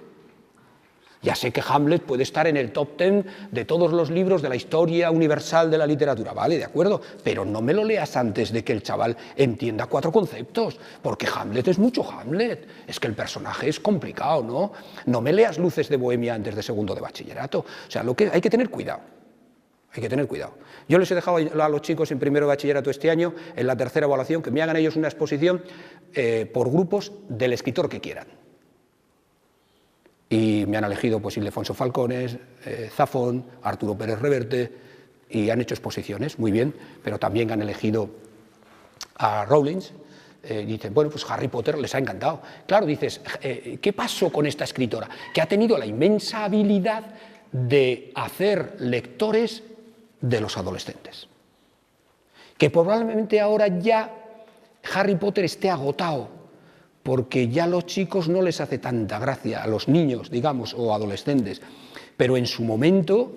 Ya sé que Hamlet puede estar en el top 10 de todos los libros de la historia universal de la literatura, vale, de acuerdo, pero no me lo leas antes de que el chaval entienda 4 conceptos, porque Hamlet es mucho Hamlet, es que el personaje es complicado, ¿no? No me leas Luces de Bohemia antes de segundo de bachillerato, o sea, hay que tener cuidado. Hay que tener cuidado. Yo les he dejado a los chicos en primero de bachillerato este año, en la tercera evaluación, que me hagan ellos una exposición por grupos del escritor que quieran. Y me han elegido pues Ildefonso Falcones, Zafón, Arturo Pérez Reverte, y han hecho exposiciones, muy bien, pero también han elegido a Rowling. Dicen, bueno, pues Harry Potter les ha encantado. Claro, dices, ¿qué pasó con esta escritora? Que ha tenido la inmensa habilidad de hacer lectores de los adolescentes. Que probablemente ahora ya Harry Potter esté agotado, porque ya a los chicos no les hace tanta gracia, a los niños, digamos, o adolescentes. Pero en su momento,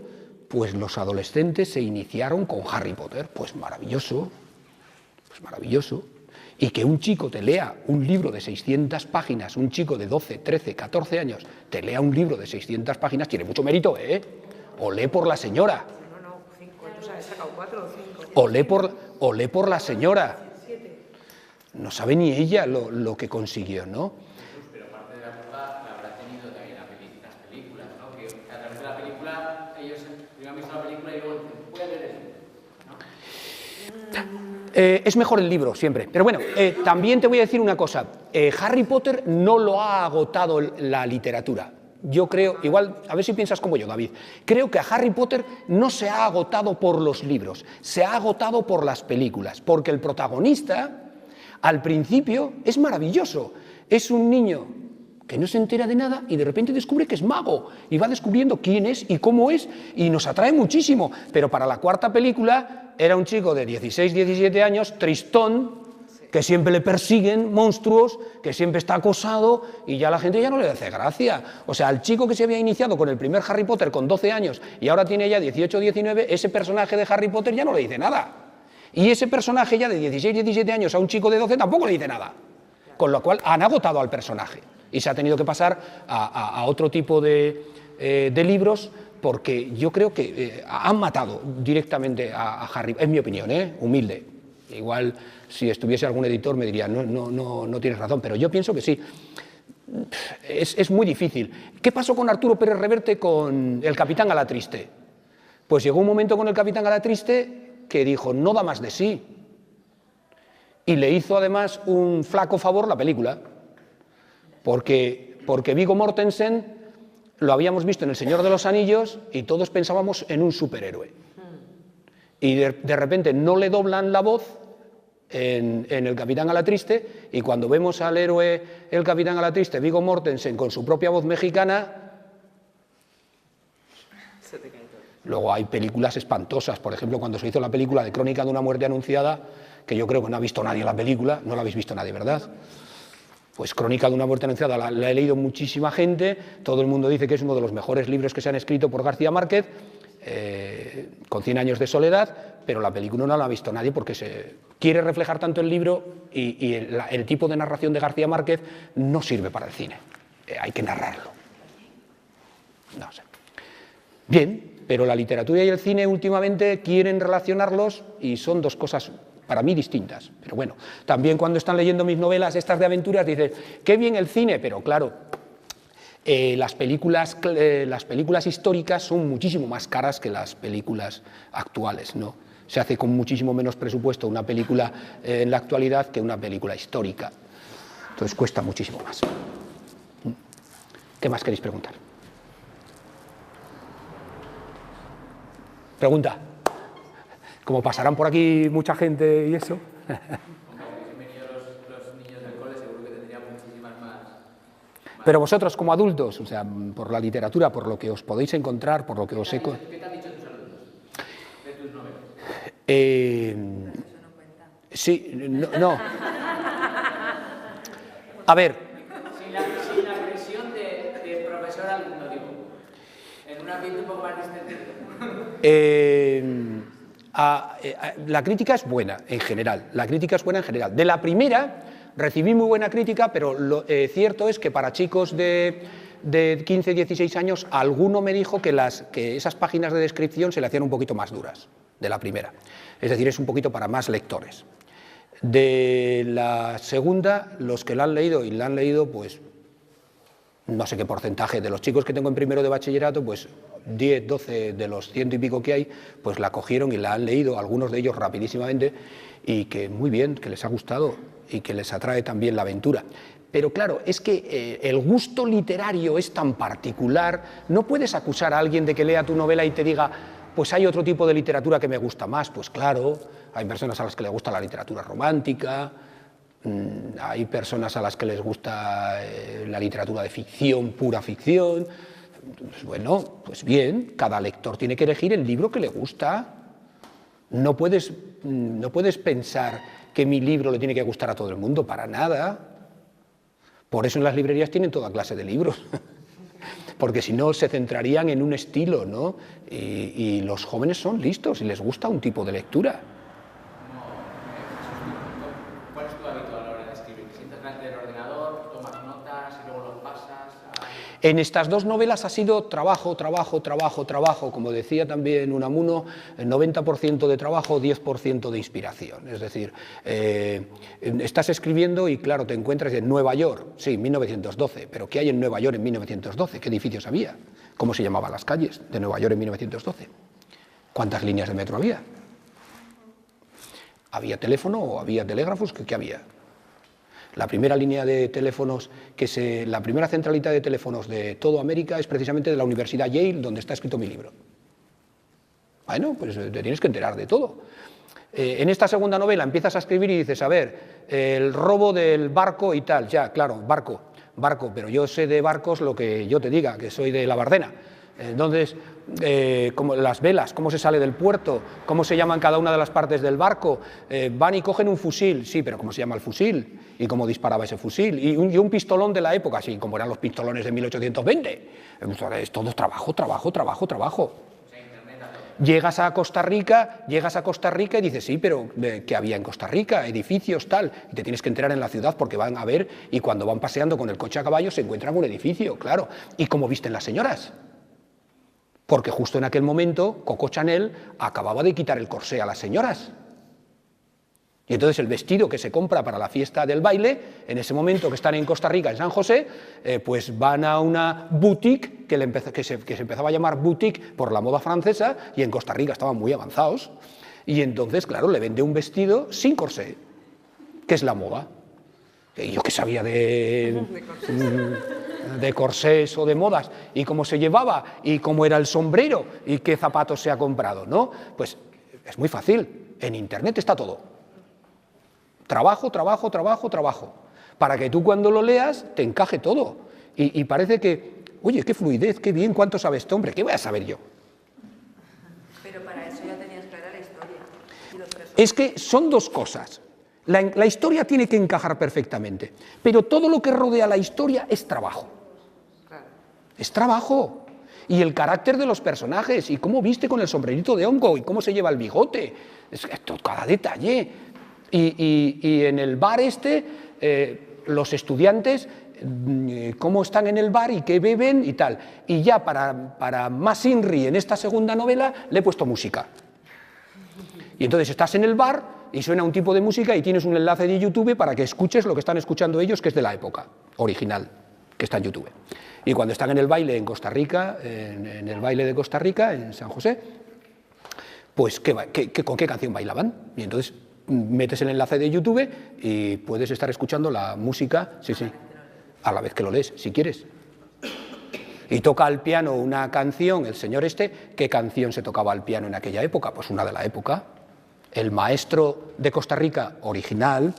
pues los adolescentes se iniciaron con Harry Potter. Pues maravilloso, pues maravilloso. Y que un chico te lea un libro de 600 páginas, un chico de 12, 13, 14 años te lea un libro de 600 páginas, tiene mucho mérito, ¿eh? Olé por la señora. No, 5, entonces has sacado 4 o 5. Olé por la señora. No sabe ni ella lo que consiguió, ¿no? Pero parte de la culpa la habrá tenido también las películas, ¿no? Que a través de la película ellos han visto la película y luego dicen, voy a leer eso, ¿no? Es mejor el libro, siempre. Pero bueno, también te voy a decir una cosa. Harry Potter no lo ha agotado la literatura. Yo creo, igual, a ver si piensas como yo, David. Creo que a Harry Potter no se ha agotado por los libros, se ha agotado por las películas. Porque el protagonista, al principio, es maravilloso. Es un niño que no se entera de nada y de repente descubre que es mago y va descubriendo quién es y cómo es y nos atrae muchísimo. Pero para la cuarta película era un chico de 16, 17 años, tristón, que siempre le persiguen monstruos, que siempre está acosado y ya la gente ya no le hace gracia. O sea, al chico que se había iniciado con el primer Harry Potter con 12 años y ahora tiene ya 18 o 19, ese personaje de Harry Potter ya no le dice nada. Y ese personaje ya de 16, 17 años a un chico de 12 tampoco le dice nada. Con lo cual han agotado al personaje y se ha tenido que pasar a otro tipo de libros porque yo creo que han matado directamente a Harry, es mi opinión, humilde. Igual si estuviese algún editor me diría, no tienes razón, pero yo pienso que sí. Es muy difícil. ¿Qué pasó con Arturo Pérez Reverte con el Capitán Alatriste? Pues llegó un momento con el Capitán Alatriste que dijo, no da más de sí. Y le hizo además un flaco favor la película, porque Viggo Mortensen lo habíamos visto en El Señor de los Anillos y todos pensábamos en un superhéroe. Y de repente no le doblan la voz en El Capitán Alatriste y cuando vemos al héroe El Capitán Alatriste, Viggo Mortensen, con su propia voz mexicana, se te cae todo. Luego hay películas espantosas, por ejemplo, cuando se hizo la película de Crónica de una muerte anunciada, que yo creo que no ha visto nadie la película, no la habéis visto nadie, ¿verdad? Pues Crónica de una muerte anunciada la he leído muchísima gente, todo el mundo dice que es uno de los mejores libros que se han escrito por García Márquez, con 100 años de soledad, pero la película no la ha visto nadie porque se quiere reflejar tanto el libro y el tipo de narración de García Márquez no sirve para el cine, hay que narrarlo. No sé. Bien, pero la literatura y el cine últimamente quieren relacionarlos y son dos cosas para mí distintas, pero bueno, también cuando están leyendo mis novelas estas de aventuras dicen, qué bien el cine, pero claro, las películas históricas son muchísimo más caras que las películas actuales, ¿no? Se hace con muchísimo menos presupuesto una película en la actualidad que una película histórica, entonces cuesta muchísimo más. ¿Qué más queréis preguntar? Pregunta. Como pasarán por aquí mucha gente y eso. Como hubiesen venido los niños del cole, seguro que tendrían muchísimas más. Pero vosotros como adultos, o sea, por la literatura, por lo que os podéis encontrar, por lo que os he... ¿Qué te han dicho tus alumnos de tus novelas? Eso no cuenta. Sí, no. A ver. Sin la presión de profesor-alumno, digo. En un ambiente un poco más distendido. La crítica es buena en general, la crítica es buena en general. De la primera recibí muy buena crítica, pero lo cierto es que para chicos de 15, 16 años, alguno me dijo que esas páginas de descripción se le hacían un poquito más duras, de la primera. Es decir, es un poquito para más lectores. De la segunda, los que la han leído y la han leído, pues no sé qué porcentaje, de los chicos que tengo en primero de bachillerato, pues 10, 12 de los 100 y pico que hay, pues la cogieron y la han leído, algunos de ellos rapidísimamente, y que muy bien, que les ha gustado y que les atrae también la aventura. Pero claro, es que el gusto literario es tan particular, no puedes acusar a alguien de que lea tu novela y te diga, pues hay otro tipo de literatura que me gusta más. Pues claro, hay personas a las que les gusta la literatura romántica, hay personas a las que les gusta la literatura de ficción, pura ficción. Pues bueno, pues bien, cada lector tiene que elegir el libro que le gusta. No puedes pensar que mi libro le tiene que gustar a todo el mundo, para nada. Por eso en las librerías tienen toda clase de libros, porque si no se centrarían en un estilo, ¿no? Y los jóvenes son listos y les gusta un tipo de lectura. ¿Cuál es tu hábito a la hora de escribir? ¿Te sientas delante del ordenador, tomas notas y luego los pasas? En estas dos novelas ha sido trabajo, como decía también Unamuno, el 90% de trabajo, 10% de inspiración. Es decir, estás escribiendo y claro, te encuentras en Nueva York, sí, 1912, pero ¿qué hay en Nueva York en 1912? ¿Qué edificios había? ¿Cómo se llamaban las calles de Nueva York en 1912? ¿Cuántas líneas de metro había? ¿Había teléfono o había telégrafos? ¿Qué había? La primera línea de teléfonos, la primera centralita de teléfonos de toda América es precisamente de la Universidad Yale, donde está escrito mi libro. Bueno, pues te tienes que enterar de todo. En esta segunda novela empiezas a escribir y dices, a ver, el robo del barco y tal, ya, claro, barco, pero yo sé de barcos lo que yo te diga, que soy de la Bardena. Entonces, como las velas, cómo se sale del puerto, cómo se llaman cada una de las partes del barco, van y cogen un fusil, sí, pero ¿cómo se llama el fusil? ¿Y cómo disparaba ese fusil? Y un pistolón de la época, sí, como eran los pistolones de 1820. Es todo trabajo. Llegas a Costa Rica y dices, sí, pero ¿qué había en Costa Rica? Edificios, tal, y te tienes que enterar en la ciudad porque van a ver, y cuando van paseando con el coche a caballo se encuentran un edificio, claro. ¿Y cómo visten las señoras? Porque justo en aquel momento Coco Chanel acababa de quitar el corsé a las señoras. Y entonces el vestido que se compra para la fiesta del baile, en ese momento que están en Costa Rica, en San José, pues van a una boutique que se empezaba a llamar boutique por la moda francesa, y en Costa Rica estaban muy avanzados. Y entonces, claro, le vende un vestido sin corsé, que es la moda. Y yo que sabía de corsés o de modas, y cómo se llevaba, y cómo era el sombrero, y qué zapatos se ha comprado, ¿no? Pues es muy fácil, en Internet está todo. Trabajo, para que tú cuando lo leas te encaje todo. Y parece que, oye, qué fluidez, qué bien, cuánto sabe este hombre, ¿qué voy a saber yo? Pero para eso ya tenías clara la historia. Y los personajes. Es que son dos cosas. La historia tiene que encajar perfectamente, pero todo lo que rodea la historia es trabajo. Claro. Es trabajo. Y el carácter de los personajes, y cómo viste con el sombrerito de hongo, y cómo se lleva el bigote, cada detalle. Y en el bar los estudiantes, cómo están en el bar y qué beben y tal. Y ya para más INRI en esta segunda novela le he puesto música. Y entonces estás en el bar y suena un tipo de música y tienes un enlace de YouTube para que escuches lo que están escuchando ellos, que es de la época original, que está en YouTube. Y cuando están en el baile en Costa Rica, en el baile de Costa Rica, en San José, pues ¿con qué canción bailaban? Y entonces metes el enlace de YouTube y puedes estar escuchando la música, sí, a la vez que lo lees, si quieres. Y toca al piano una canción, el señor ¿qué canción se tocaba al piano en aquella época? Pues una de la época. El maestro de Costa Rica original,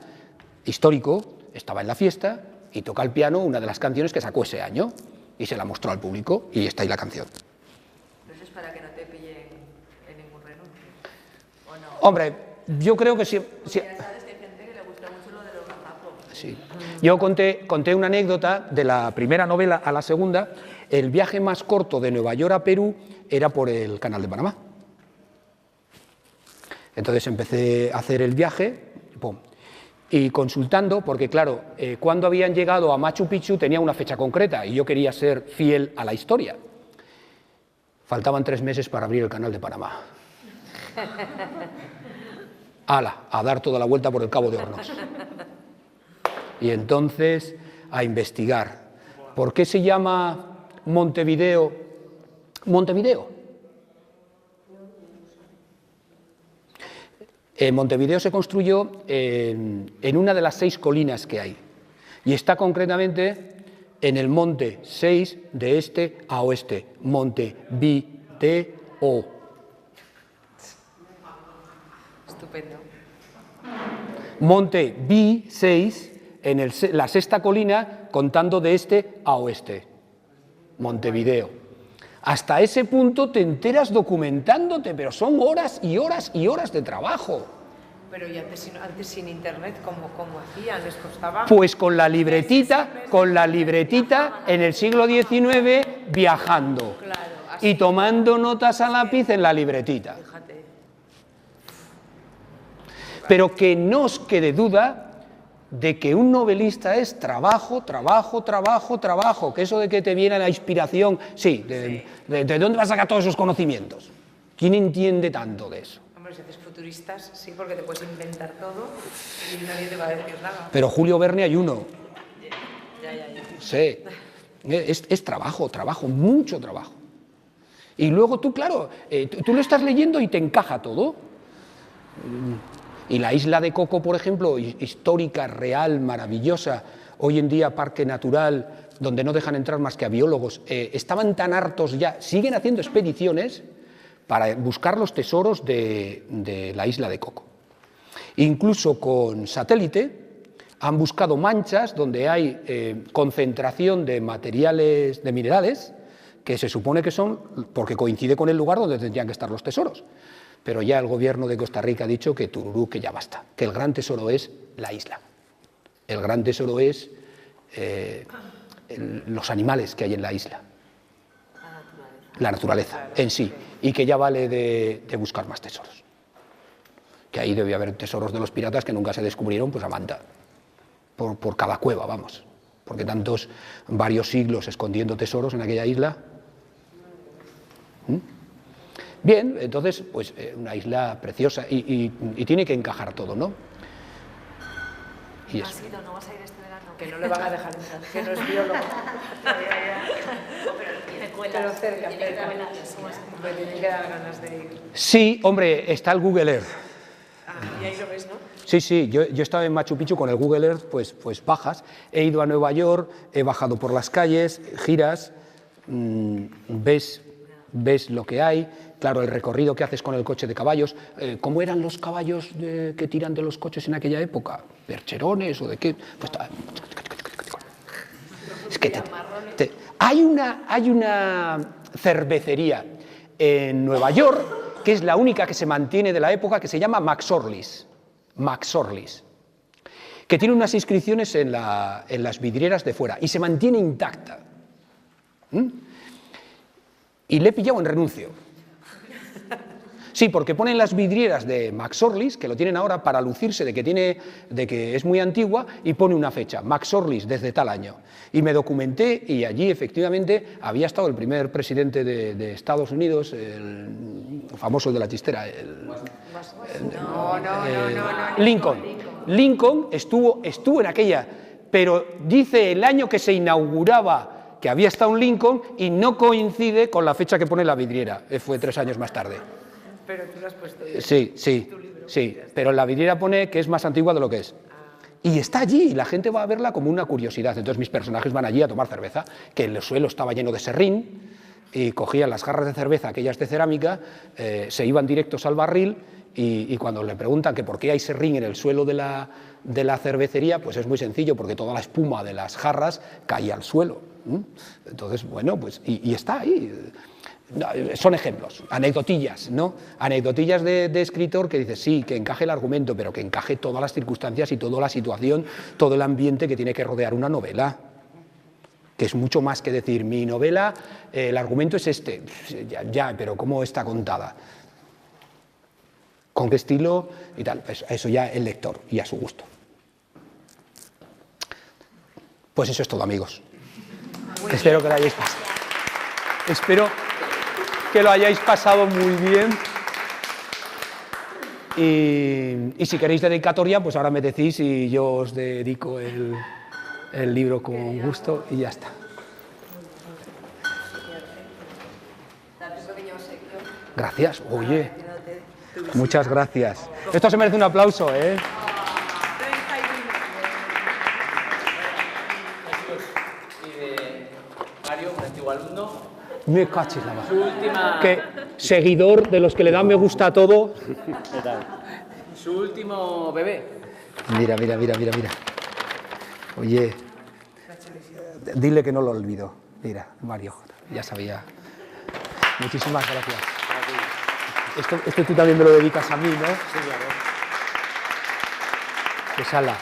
histórico, estaba en la fiesta y toca al piano una de las canciones que sacó ese año y se la mostró al público y está ahí la canción. Eso es para que no te pillen en ningún renuncio, ¿o no? Hombre, yo creo que sí. Ya sabes que hay gente que le gusta mucho lo de los gazapos. Sí. Yo conté una anécdota de la primera novela a la segunda. El viaje más corto de Nueva York a Perú era por el Canal de Panamá. Entonces empecé a hacer el viaje, y consultando, porque claro, cuando habían llegado a Machu Picchu tenía una fecha concreta y yo quería ser fiel a la historia. Faltaban 3 meses para abrir el Canal de Panamá. A dar toda la vuelta por el Cabo de Hornos. Y entonces a investigar. ¿Por qué se llama Montevideo? Montevideo se construyó en una de las 6 colinas que hay. Y está concretamente en el monte 6 de este a oeste. Montevideo. Estupendo. Monte B6 en la 6ª colina contando de este a oeste. Montevideo. Hasta ese punto te enteras documentándote, pero son horas y horas y horas de trabajo. Pero y antes sin internet, ¿cómo hacían? ¿Les costaba? Pues con la libretita en el siglo XIX viajando. Claro, así. Y tomando notas a lápiz en la libretita. Fíjate. Pero que no os quede duda de que un novelista es trabajo, que eso de que te viene la inspiración, sí, ¿de dónde vas a sacar todos esos conocimientos? ¿Quién entiende tanto de eso? Hombre, si haces futuristas, sí, porque te puedes inventar todo y nadie te va a decir nada. Pero Julio Verne hay uno. Ya. Sí, es trabajo, mucho trabajo. Y luego tú, claro, tú lo estás leyendo y te encaja todo. Y la isla de Coco, por ejemplo, histórica, real, maravillosa, hoy en día parque natural, donde no dejan entrar más que a biólogos, estaban tan hartos ya, siguen haciendo expediciones para buscar los tesoros de la isla de Coco. Incluso con satélite han buscado manchas donde hay concentración de materiales, de minerales, que se supone que son, porque coincide con el lugar donde tendrían que estar los tesoros. Pero ya el gobierno de Costa Rica ha dicho que tururú, que ya basta, que el gran tesoro es la isla. El gran tesoro es los animales que hay en la isla. La naturaleza en sí, y que ya vale de buscar más tesoros. Que ahí debe haber tesoros de los piratas que nunca se descubrieron, pues a manta, por cada cueva, vamos, porque varios siglos escondiendo tesoros en aquella isla. Bien, entonces, pues una isla preciosa y tiene que encajar todo, ¿no? Y eso. ¿Has ido? ¿No vas a ir este verano? Que no le van a dejar entrar, que no es biólogo. Pero cerca, me tienen que dar ganas de ir. Sí, hombre, está el Google Earth. Y ahí lo ves, ¿no? Sí, yo estaba en Machu Picchu con el Google Earth, pues bajas, he ido a Nueva York, he bajado por las calles, giras, ves lo que hay, claro, el recorrido que haces con el coche de caballos. ¿Cómo eran los caballos que tiran de los coches en aquella época? ¿Percherones o de qué? Pues, es que hay una cervecería en Nueva York que es la única que se mantiene de la época, que se llama McSorley's, que tiene unas inscripciones en las vidrieras de fuera y se mantiene intacta. Y le he pillado en renuncio. Sí, porque ponen las vidrieras de McSorley's, que lo tienen ahora para lucirse de que es muy antigua, y pone una fecha, McSorley's desde tal año. Y me documenté y allí efectivamente había estado el primer presidente de Estados Unidos, el famoso de la chistera, Lincoln. Lincoln estuvo en aquella, pero dice el año que se inauguraba que había estado un Lincoln y no coincide con la fecha que pone la vidriera, fue 3 años más tarde. Pero tú lo has puesto. Sí, pero en la vidriera pone que es más antigua de lo que es. Y está allí, y la gente va a verla como una curiosidad. Entonces mis personajes van allí a tomar cerveza, que el suelo estaba lleno de serrín, y cogían las jarras de cerveza, aquellas de cerámica, se iban directos al barril, y cuando le preguntan que por qué hay serrín en el suelo de la cervecería, pues es muy sencillo, porque toda la espuma de las jarras caía al suelo. Entonces, bueno, pues y está ahí. Son ejemplos, anecdotillas, ¿no? Anecdotillas de escritor que dices, sí, que encaje el argumento, pero que encaje todas las circunstancias y toda la situación, todo el ambiente que tiene que rodear una novela, que es mucho más que decir, mi novela, el argumento es este, ya, pero ¿cómo está contada? ¿Con qué estilo? Y tal, eso ya el lector y a su gusto. Pues eso es todo, amigos. Espero que lo hayáis pasado. Espero que lo hayáis pasado muy bien. Y si queréis dedicatoria, pues ahora me decís y yo os dedico el libro con gusto y ya está. Gracias, oye, muchas gracias. Esto se merece un aplauso, ¿eh? Y de Mario, un antiguo alumno. Me cachis la Su última... que seguidor de los que le dan me gusta a todo. Su último bebé. Mira. Oye, dile que no lo olvido. Mira, Mario, ya sabía. Muchísimas gracias. Esto tú también me lo dedicas a mí, ¿no? Sí, claro. Pues ala.